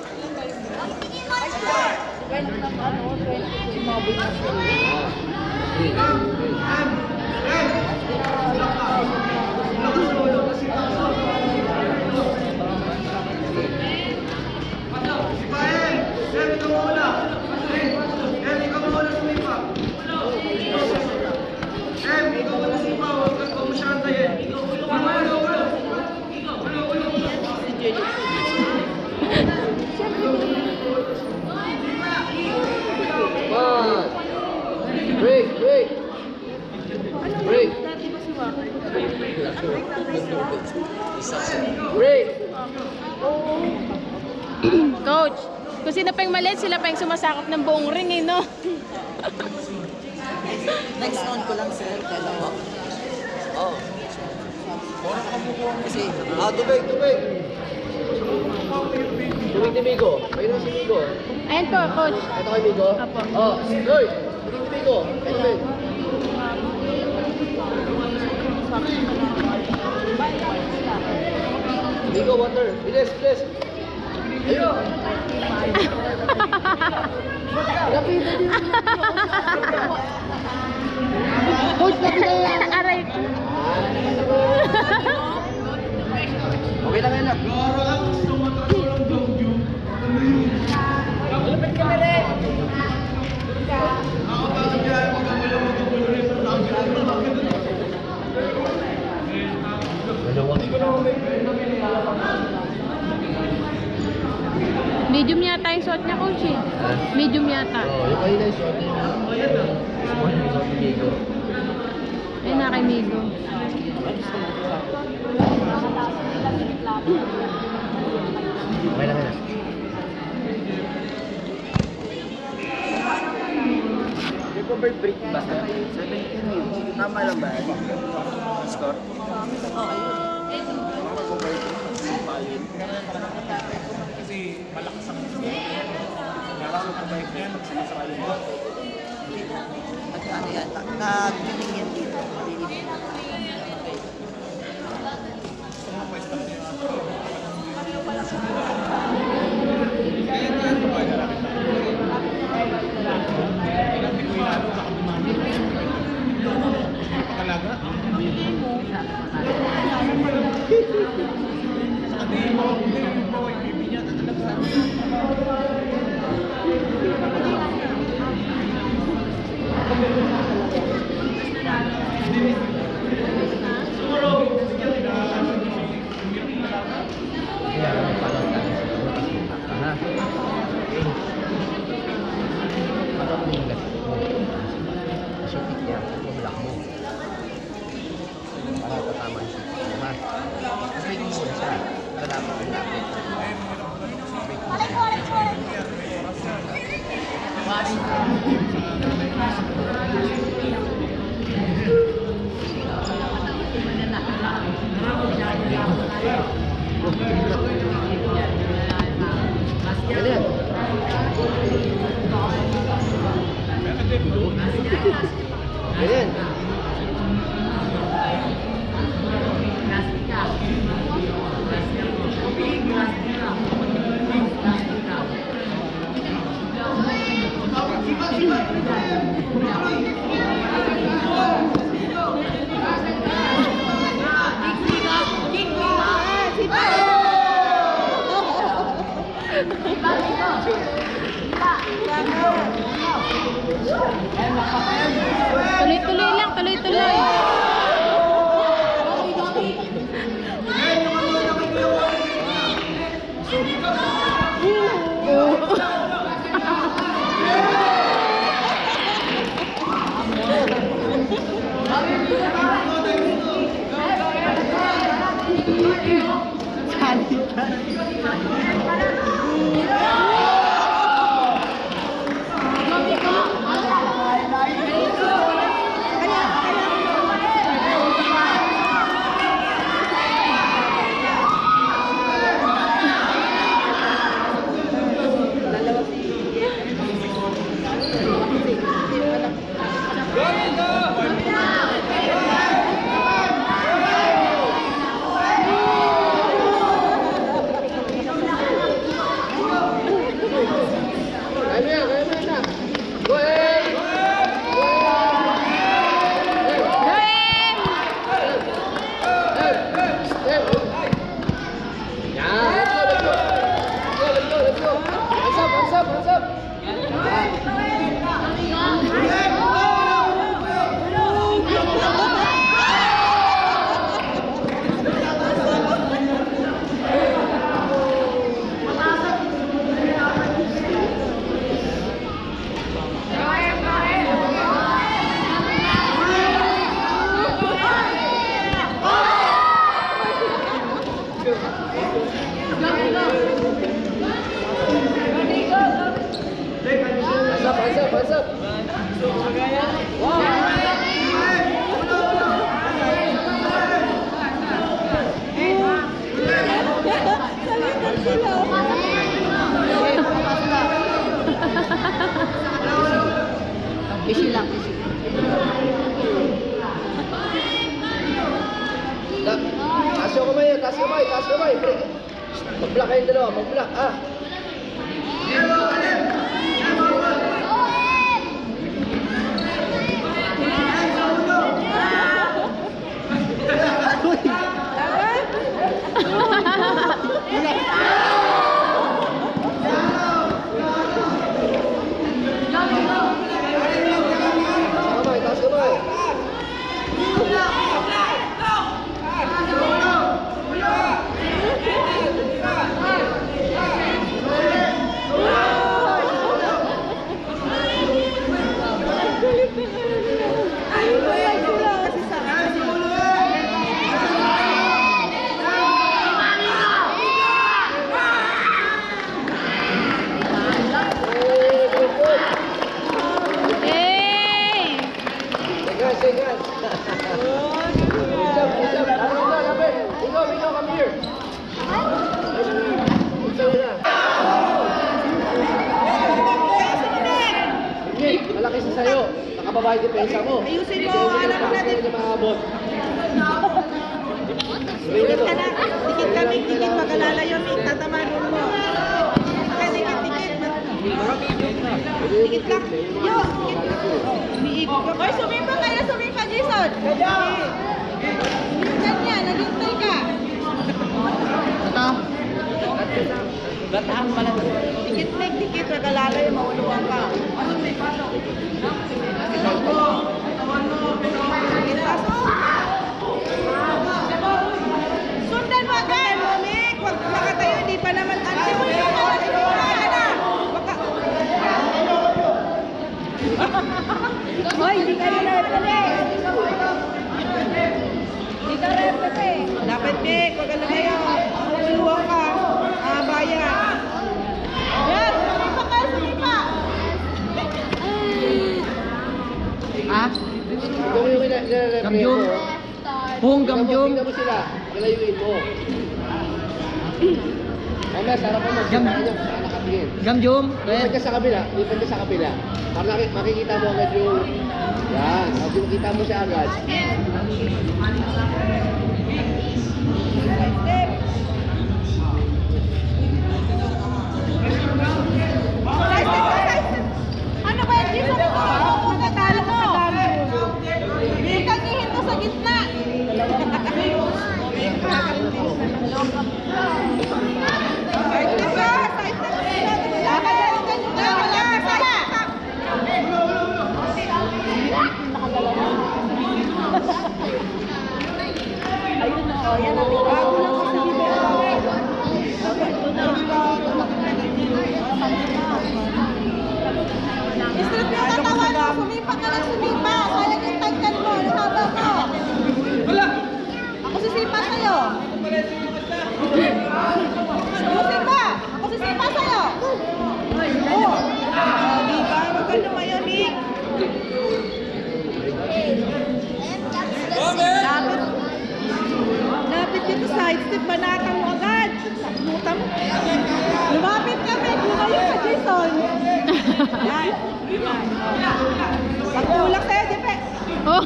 Break. Break. Coach, kung sino pa yung maliit, sila pa yung sumasakop ng buong ring eh, no? Next on ko lang, sir. Dalawa. Oh. Kasi, Tubig. Tubig ni Migo. Mayroon si Migo. Ayan po, coach. Ito kay Migo? Apo. Oh, Lord. Tubig ni Migo. Tubig. Migo, water. Bilis. Ayun. Coach, aray ko. Okay lang yan. Medium yata yung suot niya, coach eh. Medium yata. Yung kanina yung short niya. Small yung short ni Migo. Ayun na kay Migo. Okay lang yan. Recover break ba, sir? 17 yun. Tama lang ba? Score? ano yan, nag-training yan dito. Talaga? Ganyan. Ganyan. Tuloy-tuloy lang, tuloy-tuloy. Kisi lang, kisi. Taas yung kamay, taas kamay, taas kamay. Mag-block kayong dalawa, mag-block. Ah. Taas kamay, Sigas. Ikaw, come here. Okay, malaki sa sayo. Nakababae depensa mo. Ayusin mo, alam mo natin. Hindi maabot. Dikit ka na. Dikit kami, dikit. Pag-alala yun, tatamaan mo. Kaya dikit. Dikit lang. Yo! Umiikot ka. Oy, sumimpa kayo, Jason! Ganyan, naghintay ka. Batang pala mauluan ka. Sundan mo agad, Momik. Huwag makatayo, hindi pa naman. Ansin mo yung mga na. Baka... Hoy, hindi kayo na-repete. Hindi ka repete. Dapat, Mick. Huwag ka lumayo. Mauluan ka. Bayan. Yan, sumipa ka, sumipa. Ah? Ikaw yung nire-replay Gamjum. mo. Buong gamjum. Tingnan mo sila. Palayuin mo. Mamaya, sa harapan mo. Saan nyo? Saan nakatingin? Gamjum. Lipat ka sa kabila. Lipat ka sa kabila. Para makikita mo agad yung... Yan. Pag makikita mo siya agad. Ano ba yung gisa mo? Kung natalo mo. Hindi kang ihinto sa gitna. Side step ka. Side step. Lakad ka. Lakad ka. Side step. Ayun o, yan ang bago lang sa Straight yung katawan mo. Sumipa ka lang, sumipa. Sayang yung tagkan mo. Nahaba mo. Ako sisipa sa'yo. Susipa. Ako sisipa sa'yo. Oh. Diba? Huwag ka lumayo, Nick. Lapit dito side step. Banatan mo agad. Takbutan mo. Lumapit ka, Mick. Lumayo ka, Jason. Yan. Pagtulak sa'yo, Jepe. Oh.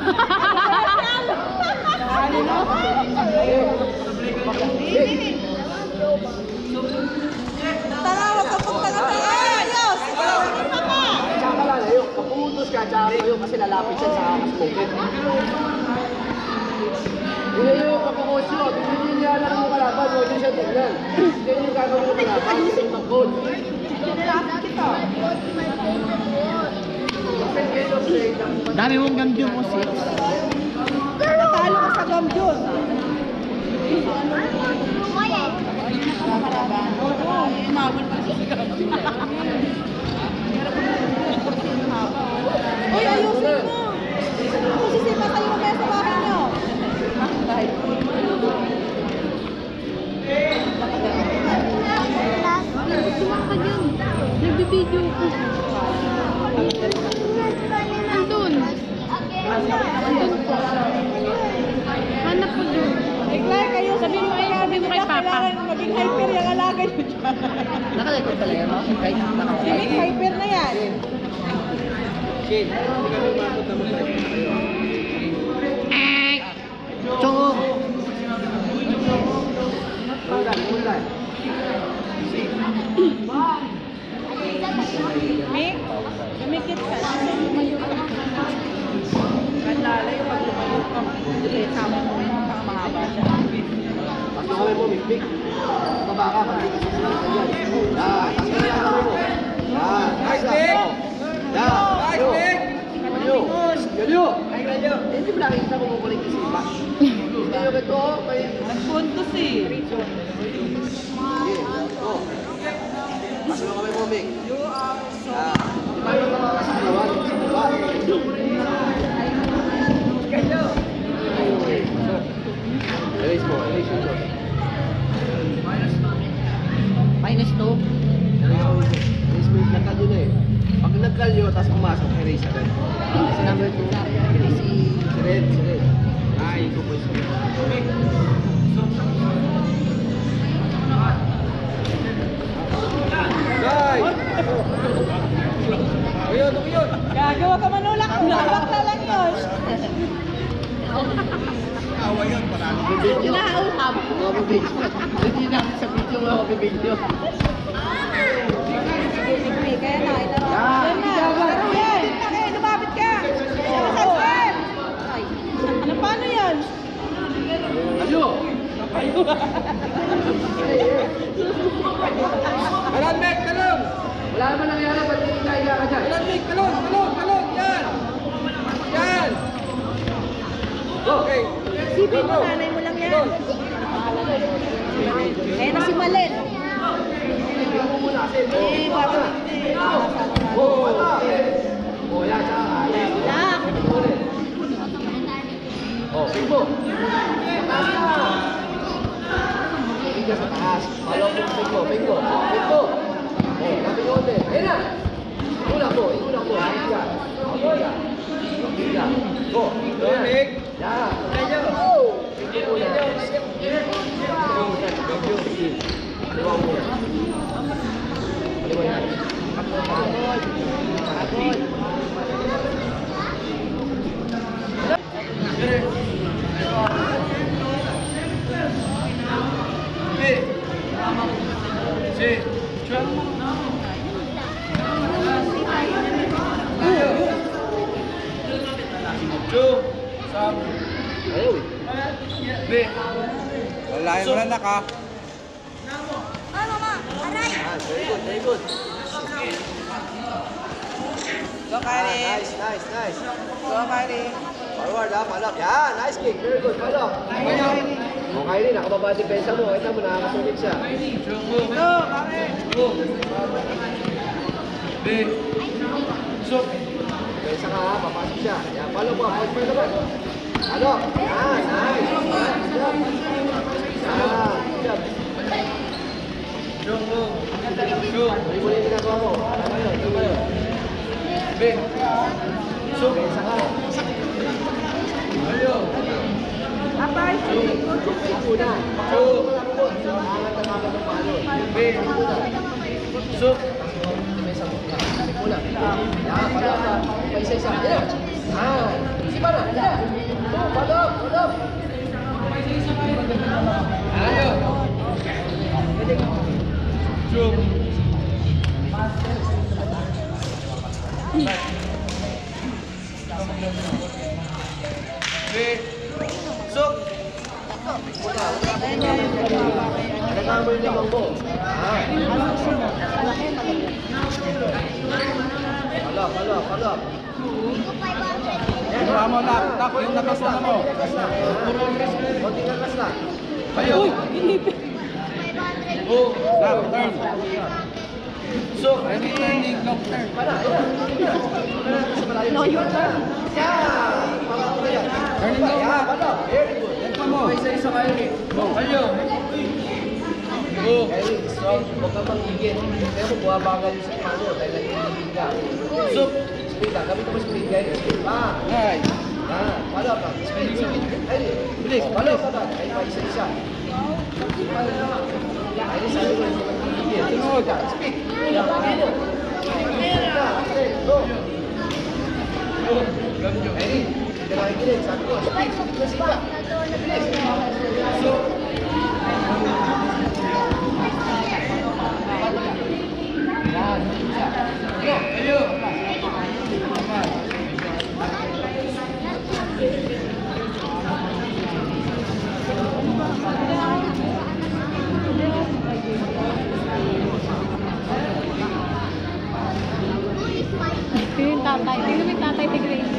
Ano no? Hindi. Tawag ka pag ayos! Sumipa ka! Tsaka lalayo. Pag pumutos ka, tsaka lalayo kasi lalapit siya sa kaspoket. Ilayo yung pagkakosyo. Hindi niya alam yung kalaban. Huwag niya siya tignan. Hindi niya gagawin yung kalaban. Hindi siya mag-goal. Sinilapit kita. Dami mong gamjum mo, sis. Natalo ka sa gamjun. Oo, inawal pa siya sa gamjun. Uy, ayusin mo. Ako sisipa kayo mamaya sa bahay niyo. Nagbibideo ko. Andun. Hanap ko dun. Claire, kayo Sabi mo ay, sabi mo kay Papa. Kailangan maging hyper yung alagay niyo dyan. Nakalikod talaga, no? Kahit Si Mick, hyper na yan. Shane, hindi kami umabot na mag-live na kayo. Chong! Ulan. Mick, lumikit ka. Lumayo ka. Kanlalay, pag lumayo ka, sama mo yung mahaba siya. Pasok kami mo, Mick. Baba ka, pag hindi ka susunod ka dyan. Yan, pasok na lang kami mo. Yan, nice, Mick! Yan, nice, Mick! Galyo! Hindi mo nakikita kung kukulik yung sipa. Hindi yung ito, may... Nagpuntos eh. Oh. Pasok na kami mo, Mick. Yan. Di ba yung mga sa kalawan? Sa baba. Erase mo, erase yung shot. Minus 2. Erase mo yung nagkalyo na eh. Pag nagkalyo, tapos pumasok, erase agad. Si number 2. Si... Si Red. Ay, ito po yung Gagawa ka manulak, ulawak na lang yun. Kinahauhab. mga mabibidyo. Hindi namin sa video mga mabibidyo. Kaya na, ilaro. Yan. Yan na, laro yan. Lumapit ka. Sasal. Ano, paano yan? Kalyo! Alam, Mek! Talong! Wala naman nangyari, ba't hindi kaya ka dyan? Talon, Nick! Talon! Talon! Talon! Yan! Yan! Okay. Sipin mo, nanay mo lang yan. Kaya na si Malen. Tingnan mo muna kasi. Eh, bata. Oh, bata. Oh, yan, tsaka. Lak. Oh, pingo. Taas na. Pingo sa taas. Follow mo, pingo, pingo. Pingo. Oh, sabi ko ulit. Ayun na. Ikulang mo, ikulang mo. Ayun ka. Ayun ka. Ayun ka. Go. Go, Nick! yan. Pingo muna. Kaliwa mo yan. Kaliwa yan. Agod. Agod. Ayaw eh. Lalayan mo na nak ha. Ah, very good, very good. Go, Kylie! Nice, nice, nice. Go, Kylie! Forward ha, palok. Yan, nice kick. Very good, palok. Okay rin, nakababa depensa mo. Kita mo, nakakasunod siya. Go, Kylie! Go! Depensa ka ha, papasok siya. Yan, palok mo. Point point naman. Palok. Yan, nice. Good job. Yan, good job. Muli mo na yung ginagawa mo. Tama yun, tama yun. Depensa ka. Apay. Una. Angat ang mga ng palo. Depensa mo. Una. Yan, palok ka. Paisa-isa. Yan. Ah, si Pana. Yan. Oh, palok, palok. Nagkakaroon yung limang mo. Ah. Palok, palok, palok. Wala mo nak. Tak, yung natas na mo. Konting nakas na. Uy! Oh, nak, turn. Ready turning, lock turn. Pana, yan. No, your turn. Yan. Palok na yan. Turning lock Yan, na. palok. Very good. Yan pa mo. Isa-isa kayo, Nick. Go! Kayo! Kaya strong, huwag kang manggigit. Kaya mo, buwabagal yung sa mano dahil nagigigil ka. Speed lang, gamit mo speed kayo. Speed pa. Nice. Yan, palok ka. Speed, speed. Ay, bilis. Palok ka ba? Ay, pa isa-isa. Ay, sabi ko, hindi manggigil. Sunod ka. Speed. Yan, speed mo. Speed ka. Okay, go. Ay, hindi ka nakikinig. Sabi ko, speed. Speed na sipa. Bilis. Ito yung tatay. Ito yung tatay ni Grace.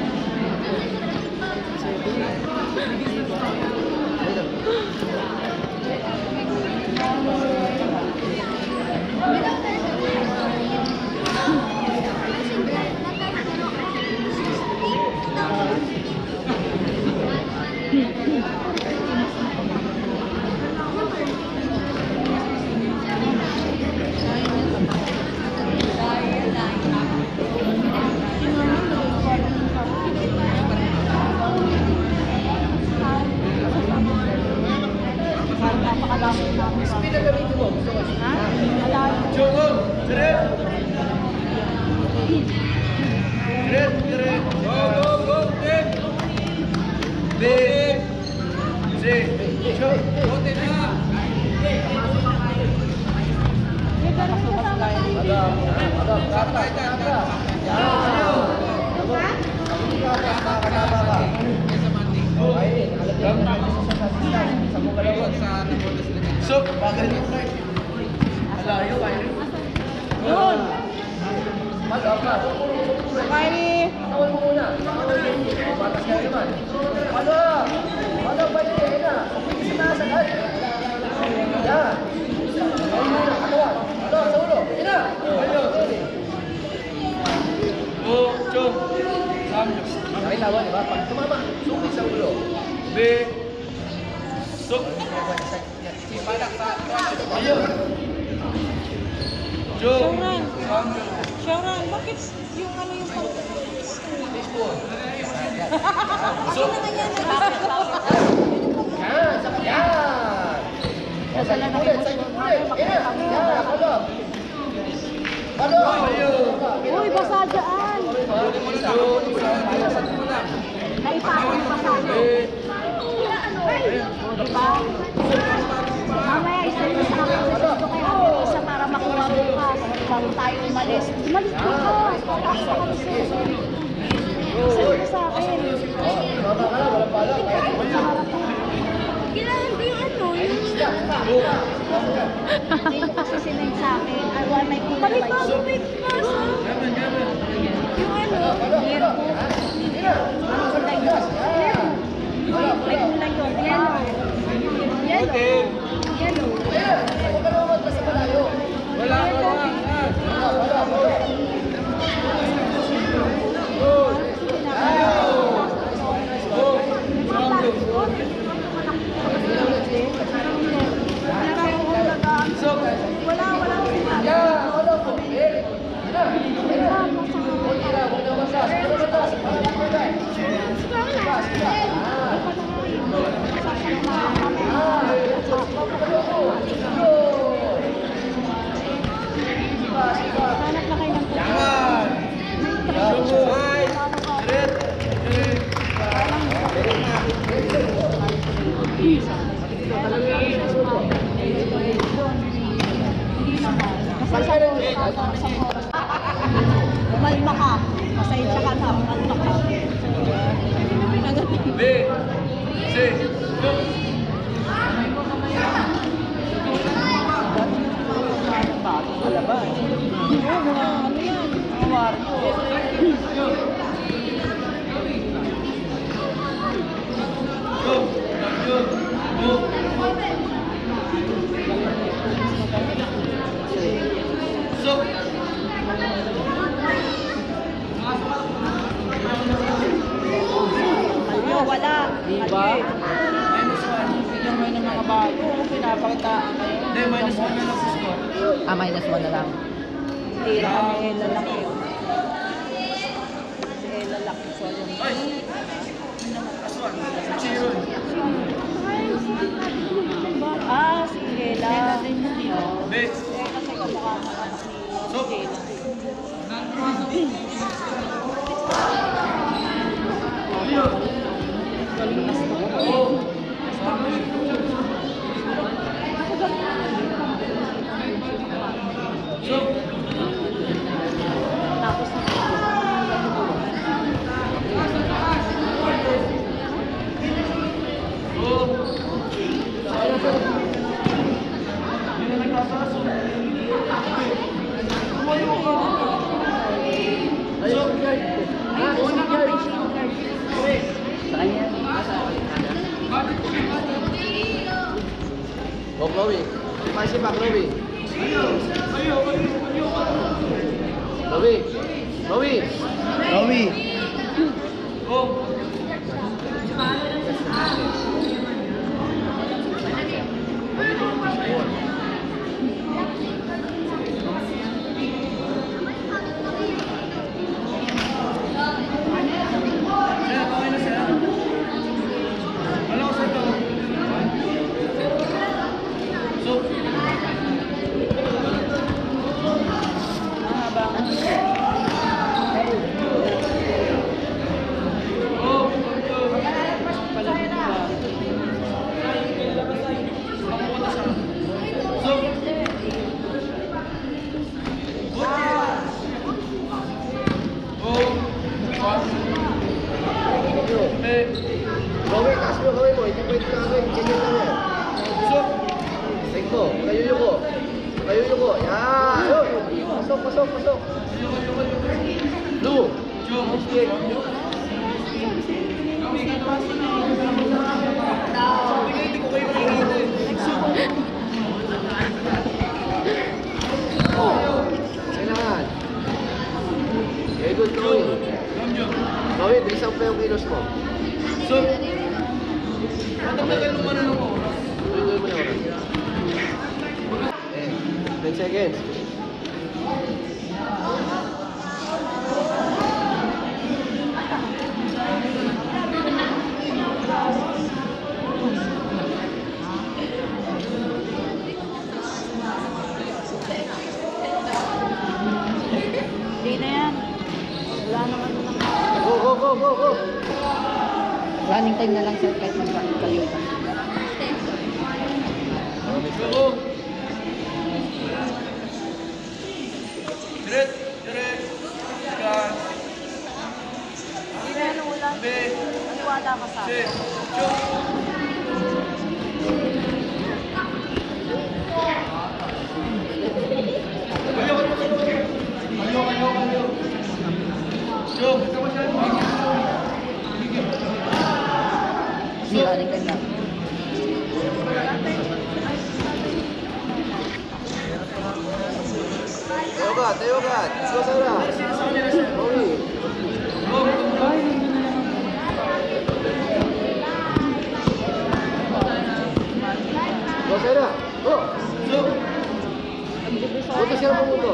Speed na gamitin mo. Gusto ko. Ha? Wala. Go! Direct! Direct! Direct! Go! Go! Go! Nick! Nick! Nick! Bote na! Tatay! Tatay! So, bagal yung right. Alayo kayo. Yun. Palo ka. Kylie. Tawal mo muna. Batas ka naman. Palo. Palo, pwede. Ayun na. Pwede sa taas agad. Yan. Ayun muna. Katawan. Palo, sa ulo. Ayun na. Ayun. Nakita mo, di ba? Pag tumama, suki sa ulo. Ayun. Sharon. Sharon, bakit yung ano yung pag... Akin naman yan. Yan, sakit yan. Sakit ulit, sakit ulit. Yan, yan, palo. Palo. Uy, basa dyan. Naipakon pa sa ano. Diba? Mamaya, isa yung sa akin sa gusto kay Ate Lisa para makuha bukas. Bago tayo umalis. Umalis ko ka. Tapos sa kalusot. Isa yung sa akin. Mama ka na, walang palo. Kailangan ko yung ano, yung... Hindi ko kasi sinend sa akin. Ay, wala may kulay. Bakit ba? Wait, basa. Yung ano, yearbook. Ano kulay yun? May kulay yun. Yellow. Yellow. Yellow. Huwag ka naman matras sa malayo. Wala. Wala sinabi. Yan, palo po. Yan. Yan. Kunti na, huwag na matras. Huwag na matras. Hanap na kayo ng Umalma ka. Pasensya ka na. Umalma ka. Ano, wala. Diba? Bigyan mo ng mga bago. Pinapakitaan kayo. Hindi, minus 1 na lang sa score. -1 na lang. Tira kami Ella laki. Si Ella laki. So, yung... Ah, si Ella. Ella din yun. Kasi kamukha mo anak ni Ella. Tapos Oh, Chloe. Masih Pak Chloe. Chloe. Chloe. Chloe. Chloe, taas mo kamay mo. Hindi pwede na kamay. Ganyan lang yan. Take mo. Kayo yuko. Kayo yuko. Yan. Yun. Pasok. pasok. Blue. Nice kick. Kailangan. Very good, Chloe. Chloe, bilisan pa yung kilos mo. Tuloy mo na oras. 10 seconds. Hindi na yan. Wala naman na lang. Go. Running time na lang sir kahit magkalimutan. Hindi na ulan. Maniwala ka sa akin. Hindi running time lang. Tayo ka. Let's go, Sarah. Chloe. Go, Sarah. Go. Punta siya ng mundo.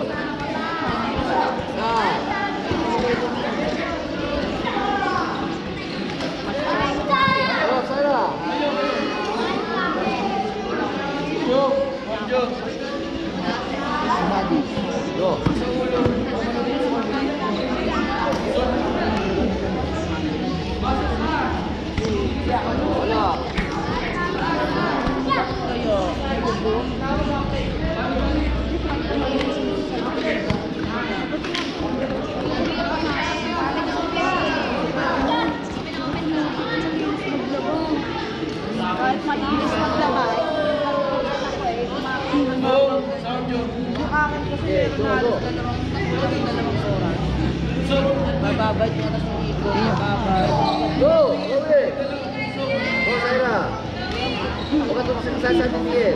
Go, Sarah. Body. Go. Wala. Kahit malinis maglabay. Bukakan kasi Okay, go. dalawang oras. Bababad niya na sa iko. Bababad. Go! Chloe! Go, Sarah. Huwag ka tumasin sa sasabihin.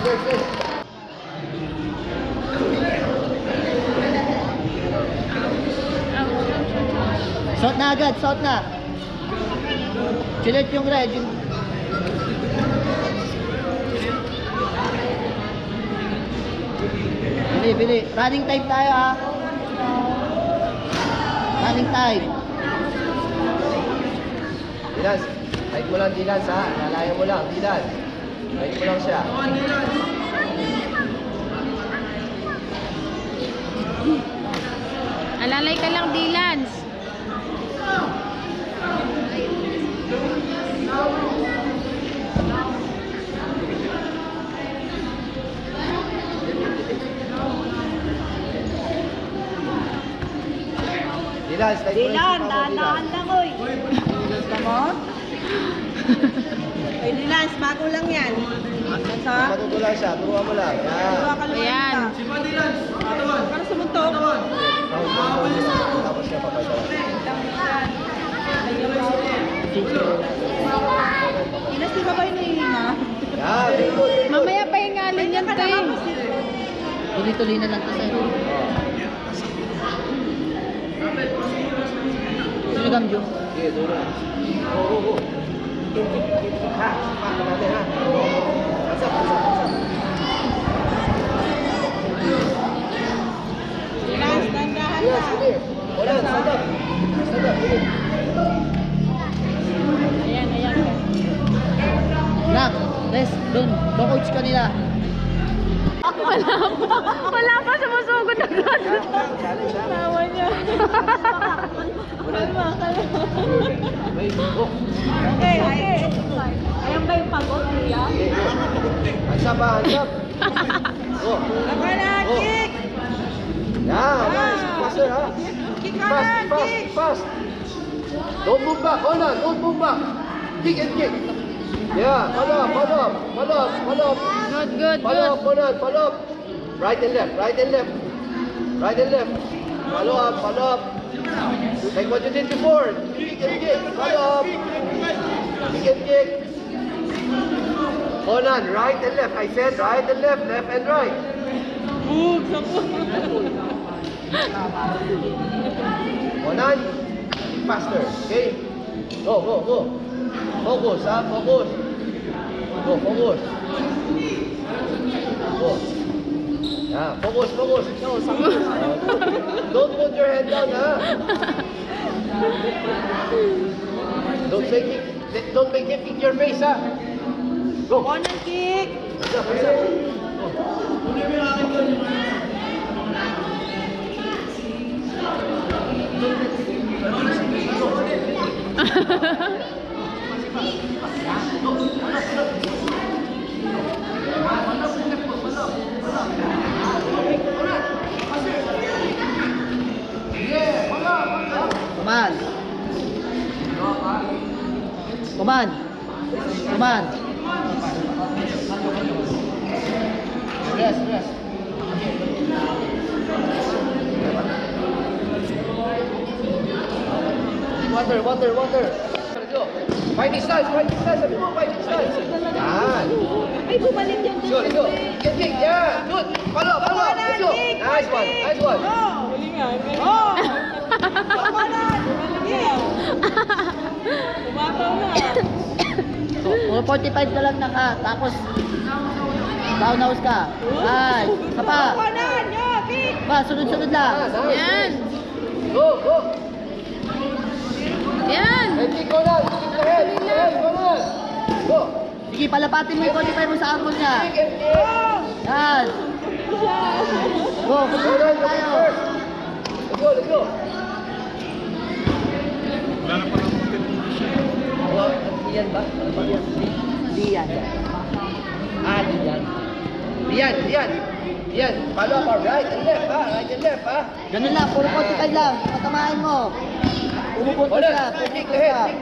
Next. Shot na agad, shot na. Chilet yung red. Bili. Running time tayo ha. Running time. Dilan, height mo lang Dilan ha. Nalaya mo lang, Dilan. Height mo lang siya. Alalay ka lang, Dilans. Dilan, slide mo lang si Pamo, Dilan. lang oy. Gusto mo? Ay, Dilans, bago lang yan. Nasa? Matutulan siya, turuan mo lang. Yan. Ayan. Para sumuntok. Tapos siya papagawa. Dilas, di ba ba yung nahihinga? Yan, very good. Mamaya pa yung ngalin yan, te. Tuloy-tuloy na lang to sa'yo. Sino gamjo? Sige, tuloy. Go. Kick. Ha, sipak natin ha. Pasok. Yes, sige. Wala, sadap. Sige. Ayan. Nak, rest, dun. Coach ka nila. Wala pa, sumusugod agad. Tawa niya. Okay. Ayan ba yung pagod, kuya? Ansap. Go. Ako na, Go. kick! Yan, nice. Passer ha. Kick fast. Don't move back, Conan, don't move back. Kick and kick. Yeah, follow up. Good. Follow up, Conan, follow up. Right and left. Follow up. Like what you did before. Kick and kick. Follow up. Kick and kick. Conan, right and left. I said right and left and right. Conan, faster. Okay? Go. Focus, focus. Go, focus. Go. Yeah, focus. Don't put your head down, Don't make him kick your face, Go. Corner kick. Paisa. Come on. Rest. Water. Let's go. Fighting stance. Sabi mo, fighting stance. Yan. Ay, bumalik yung Let's go. Kick. Yeah. Good. Follow. Let's go. Nice one. O, 45 ka lang tapos down house ka. Ay, isa pa. Ba, sunod-sunod lang. Yan. Go. Yan. And kick on out. Kick the head. Go. Sige, palapatin mo yung 45 mo sa angkol niya. Kick and kick. Yan. Go, Conan, tayo. Let's go. Yan ba? Diyan. Yan. Follow up, right and left, Ganun lang, puro 45 lang. Patamahin mo. Pumupunta Hold siya. on. Kick the head.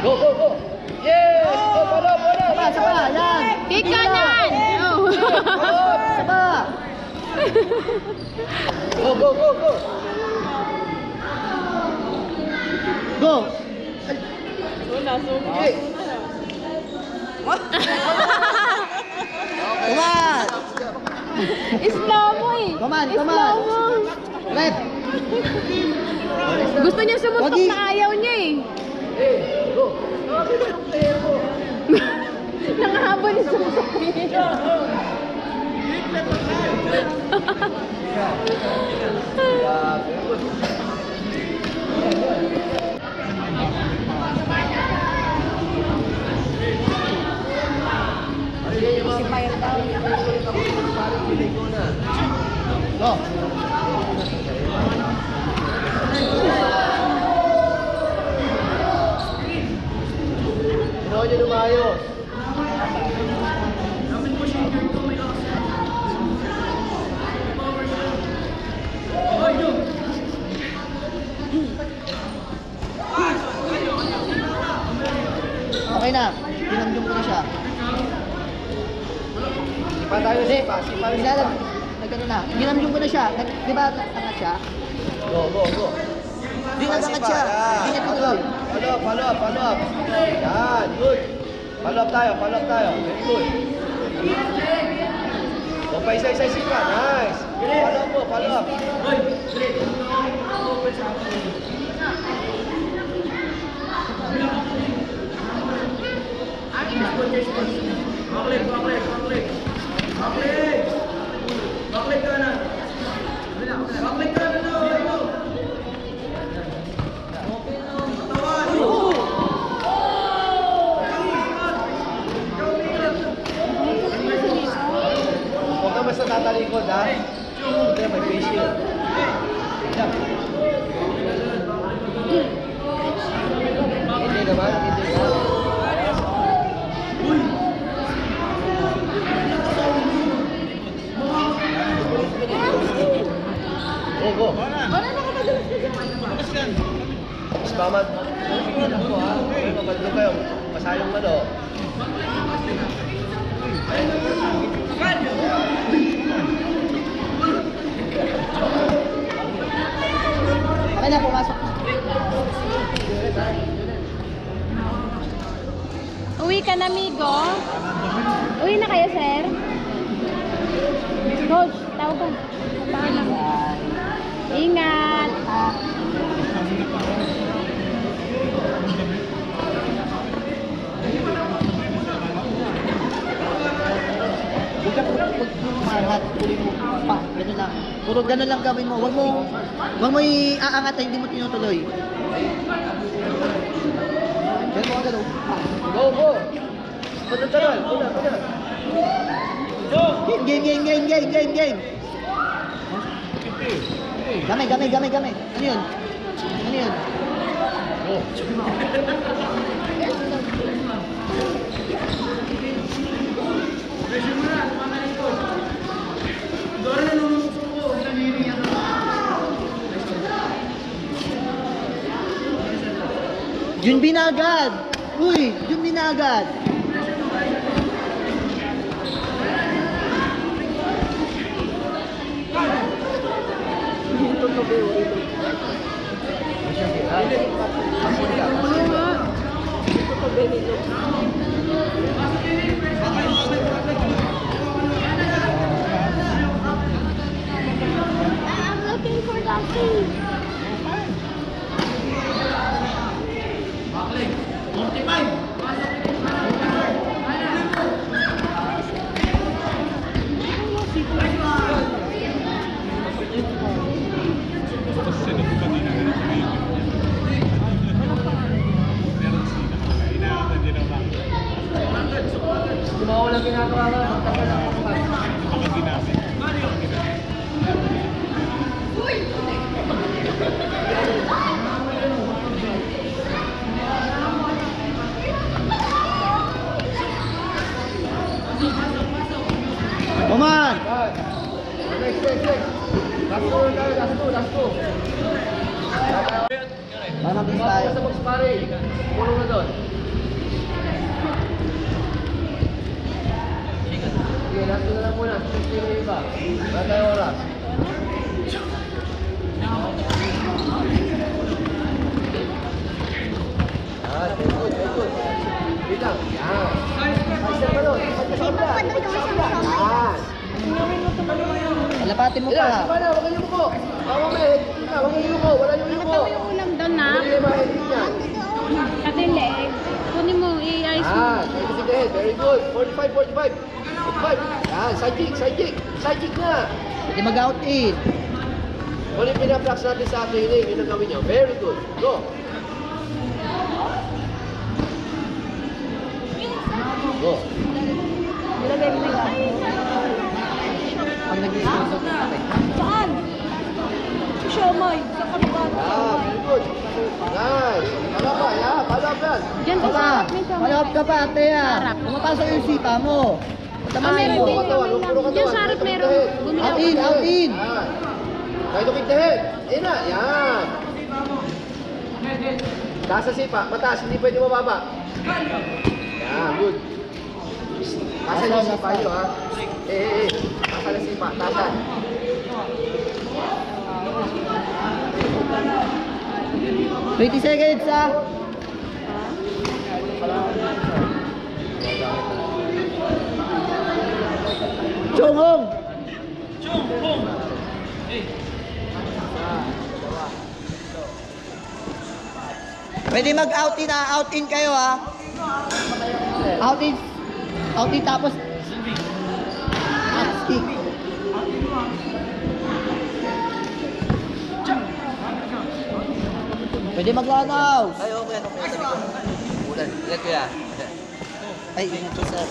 Go. Yes. Go, follow up. Sapa, yan. Kick ka yan. Sapa. Go. Go. Kick. Come on. Slow mo eh. Come on. Left. Gusto niya sumuntok Wagi. na ayaw niya eh. Hey, go. Nangahabol yung sumuntok niya. Go. Ginawa niyo lumayos. Okay na. Pinamdum ko na siya. Sipa tayo, sipa. Nagano na. Ginamdum ko na siya. Di ba angat siya? Go. Di nag-angat siya. Di niya tinuloy. Follow up. Yan, good. Follow up tayo. Very good. O, pa isa-isa sipa. Nice. Follow up. Huwag ka basta tatalikod, ha? Hindi, may face shield. Hindi naman. Coach, tawag ko. Paano? Ingat. Huwag ka umangat, tuloy mo pa, gano'n lang. Puro gano'n lang gawin mo. Huwag mo iaangat na hindi mo tinutuloy. Gano'n mo gano'n. Go, go! Patagal, una. Game. Gamay. Ano yun? Jun binagad! Uy! Jun binagad! I'm looking for that thing. Kung ako lang ginagawa ka, magtagal ako pa. Come on! Next. Last two. Mamabilis tayo. Basta mag-spare. Pulong na doon. Sige, last two na lang muna. 15 na iba. Wala tayong oras. Very good. Bilang. Yan. Isa pa doon. Yan. Alapatin mo Ilan, pa. sipa na, wag kayong yuko. Tawag mo eh, wag kayong yuko, wala yung yuko. Yung ulam doon na. Hindi yung mga edit niya. Pati yung leeg. Kunin mo, i-ice mo. Sige, very good. 45. Yan, side kick na. Pwede mag-out in. Kung yung pinaprax natin sa training, yun ang gawin niyo. Very good. Go. Go. Nilagay mo na lang. Pag nag-discuss Saan? Si Shomoy. Sa kababa. Very good. Nice. Palapa, yan. Palapan. Diyan sa Papa, sarap may Shomoy. malawag ka pa, ate ah. Sarap. Pumapasok yung sipa mo. Tamahin meron mo. din. Puro katawan. Diyan sa harap meron. Bumili Out ako. in, out in. Yan. Try to kick the head. Ayun na, yan. Taas sa sipa, mataas, hindi pwede mababa. Yan, good. Tasan yung sipa nyo, ha? Tasan ang sipa, tasan. Twenty seconds ah. Chong Hong. Pwede mag-out in ah, out in kayo ah. Out in tapos kick. Pwede maglanaw. Ay, okay. Ulan, ingat ko yan. Ay, ingat po sir.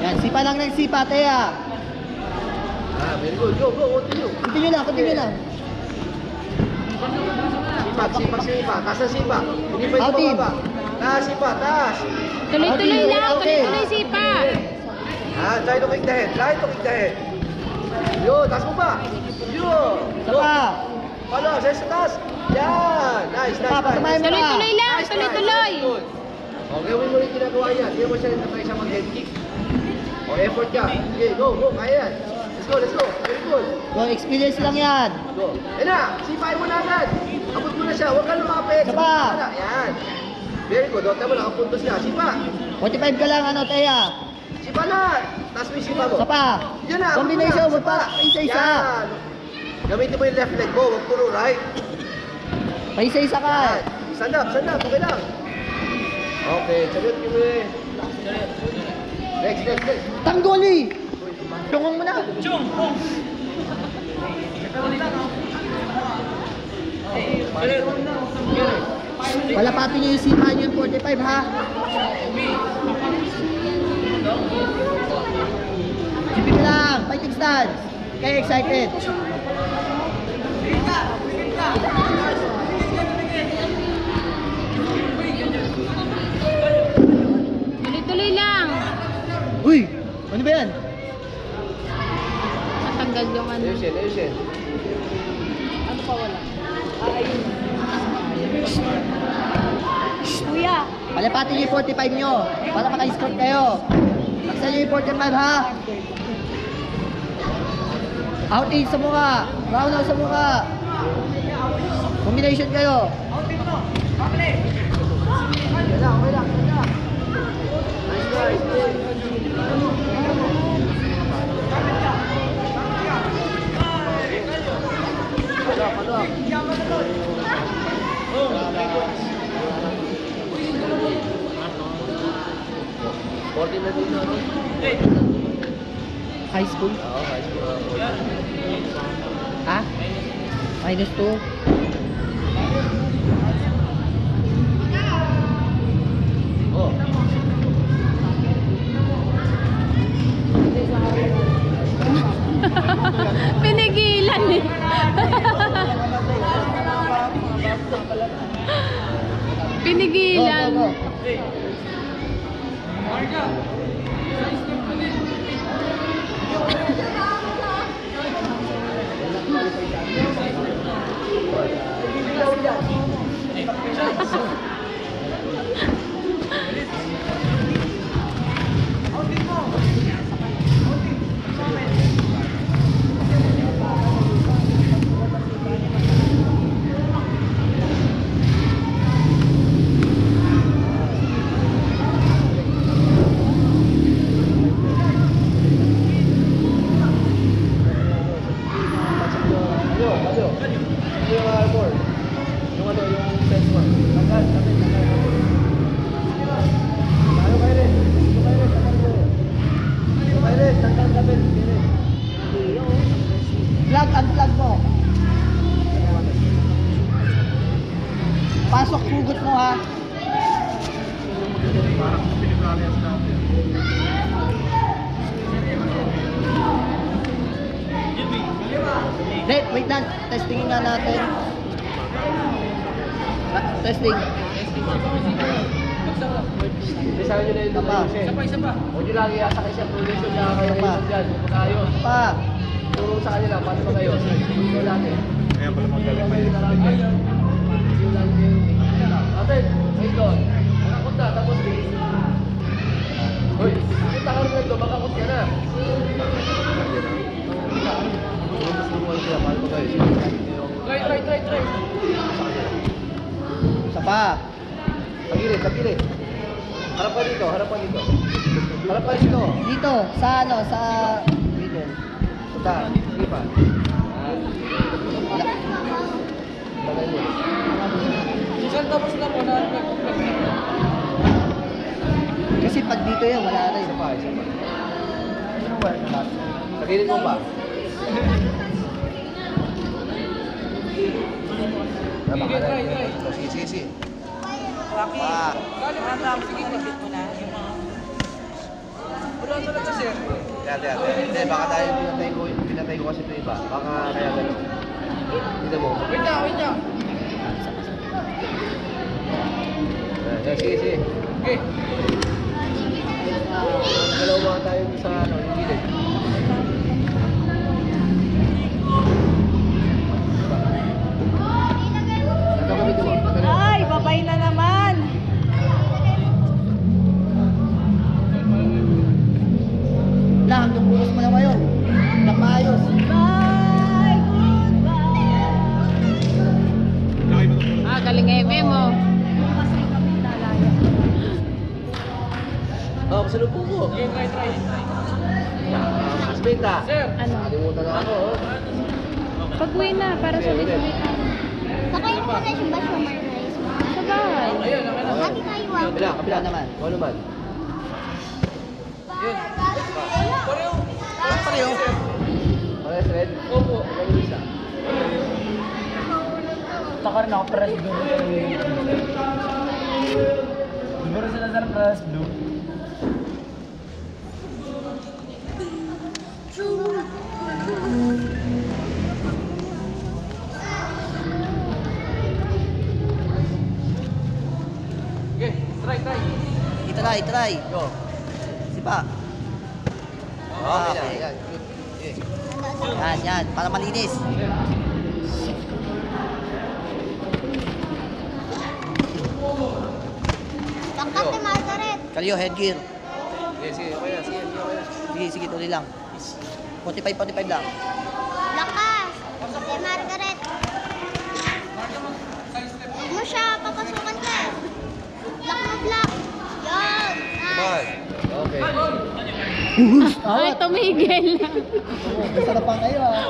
Yan, sipa lang ng sipa, Teya. Very good. Go, continue. Continue lang. Sipak. Taas ang sipa. Hindi pwede Out in. mababa. Taas, sipa, taas. Tuloy-tuloy lang. Okay. Tuloy-tuloy sipa. Try to kick the head. Yun, taas mo pa. Yun. Sapa. Palo, sa taas. Yan. Nice. Patamahin mo pa. Tuloy-tuloy lang. Nice, Tuloy-tuloy. nice. Good. Okay, huwag mo rin ginagawa yan. Hindi mo siya rin siya mag-head kick. Effort ka. Okay, go. Kaya yan. Let's go. Very good. Well, experience lang yan. Go. Ayun na, sipain mo na agad. Abot mo na siya. Huwag ka lumapit. Sipa! Yan. Very good. Tama, nakapuntos niya. Sipa! 45 ka lang, ano, Teya? Sipa na! Taas mo yung sipa mo. Isa pa. Yan na. Combination, Sipa. magpa, isa-isa. Yan. Gamitin mo yung left leg mo. Huwag puro right. Pa isa-isa ka. Yan. Stand up. Okay lang. Okay. Sagot mo eh. Next. Tanggoli! Tungong mo na. Palapatin niyo yung sipa niyo yung 45, ha? Sipin lang, fighting stance. Kaya excited. Tuloy-tuloy lang. Uy! Ano ba yan? Matanggal yung ano. Ayusin. Kuya. Palapatin niyo yung 45 niyo para maka-score kayo. Laksan niyo yung 45, ha? Out in sa mukha. Round out sa mukha. Combination kayo. Okay lang. Nice try. Ano? 40 na din, ano? High school. Oo, high school. Ha? Minus 2. Oh. Pinigilan eh. Pinigilan. Go. Yung armor. Yung ano, yung sense one. Tagal. Ano kayo rin? Tagal. Plug, unplug mo. Pasok pugot mo, ha? Wait lang. Testingin nga natin. Testing. Isa nyo na yun doon ayusin. Isa pa. Huwag nyo lang iasa kayo siya. Position niya kayo Isa pa. ayusin dyan. Magayos. Pa. Turo sa kanila. Paano magayos? Ito natin. Kaya pala magaling pa yun. Ate, ay doon. Makakot na. Tapos bigis. Hoy, kita ka rin doon. Makakot ka na. Paano magayos? Try. Isa pa. Tagilid. Harapan dito. Harapan dito. Dito. Sa ano? Sa middle. Punta. Sige pa. Tagay mo. Kasi pag dito yan, wala na Isa yun. pa. Tagilid mo pa. Sige. Rocky. Hindi, baka dahil pinatay ko kasi ito iba. Baka kaya gano'n. Dito mo. Wait lang. Sige. Okay. Dalawa tayo sa ano, yung gilid. Ay, babay na naman. Lang, hanggang bukas mo na kayo. Hanggang maayos. Bye. Goodbye. Galing mo. Oh, pasalubong mo. Classmate ah. Ano? Nakalimutan na ako. Oh. Pag-uwi na, para sa dito. Sakayin mo na yung basyo, Marnaise. Sa bahay. Lagi tayo ah. Kabila naman. Ikaw naman. Parehas red? Opo. Ikaw yung isa. Taka rin ako, press blue. Siguro sila sa press blue. Try. Go. Sipa. Okay. Yan. Para malinis. Bangkat ni Margaret. Kalyo, headgear. Sige, okay na. Sige, tuloy lang. 45 lang. Lakas. Kay Margaret. Huwag mo siya, papasukan ka. Block na block. Yun. Nice. Okay. Ay, tumigil. Masarap pa kayo ah.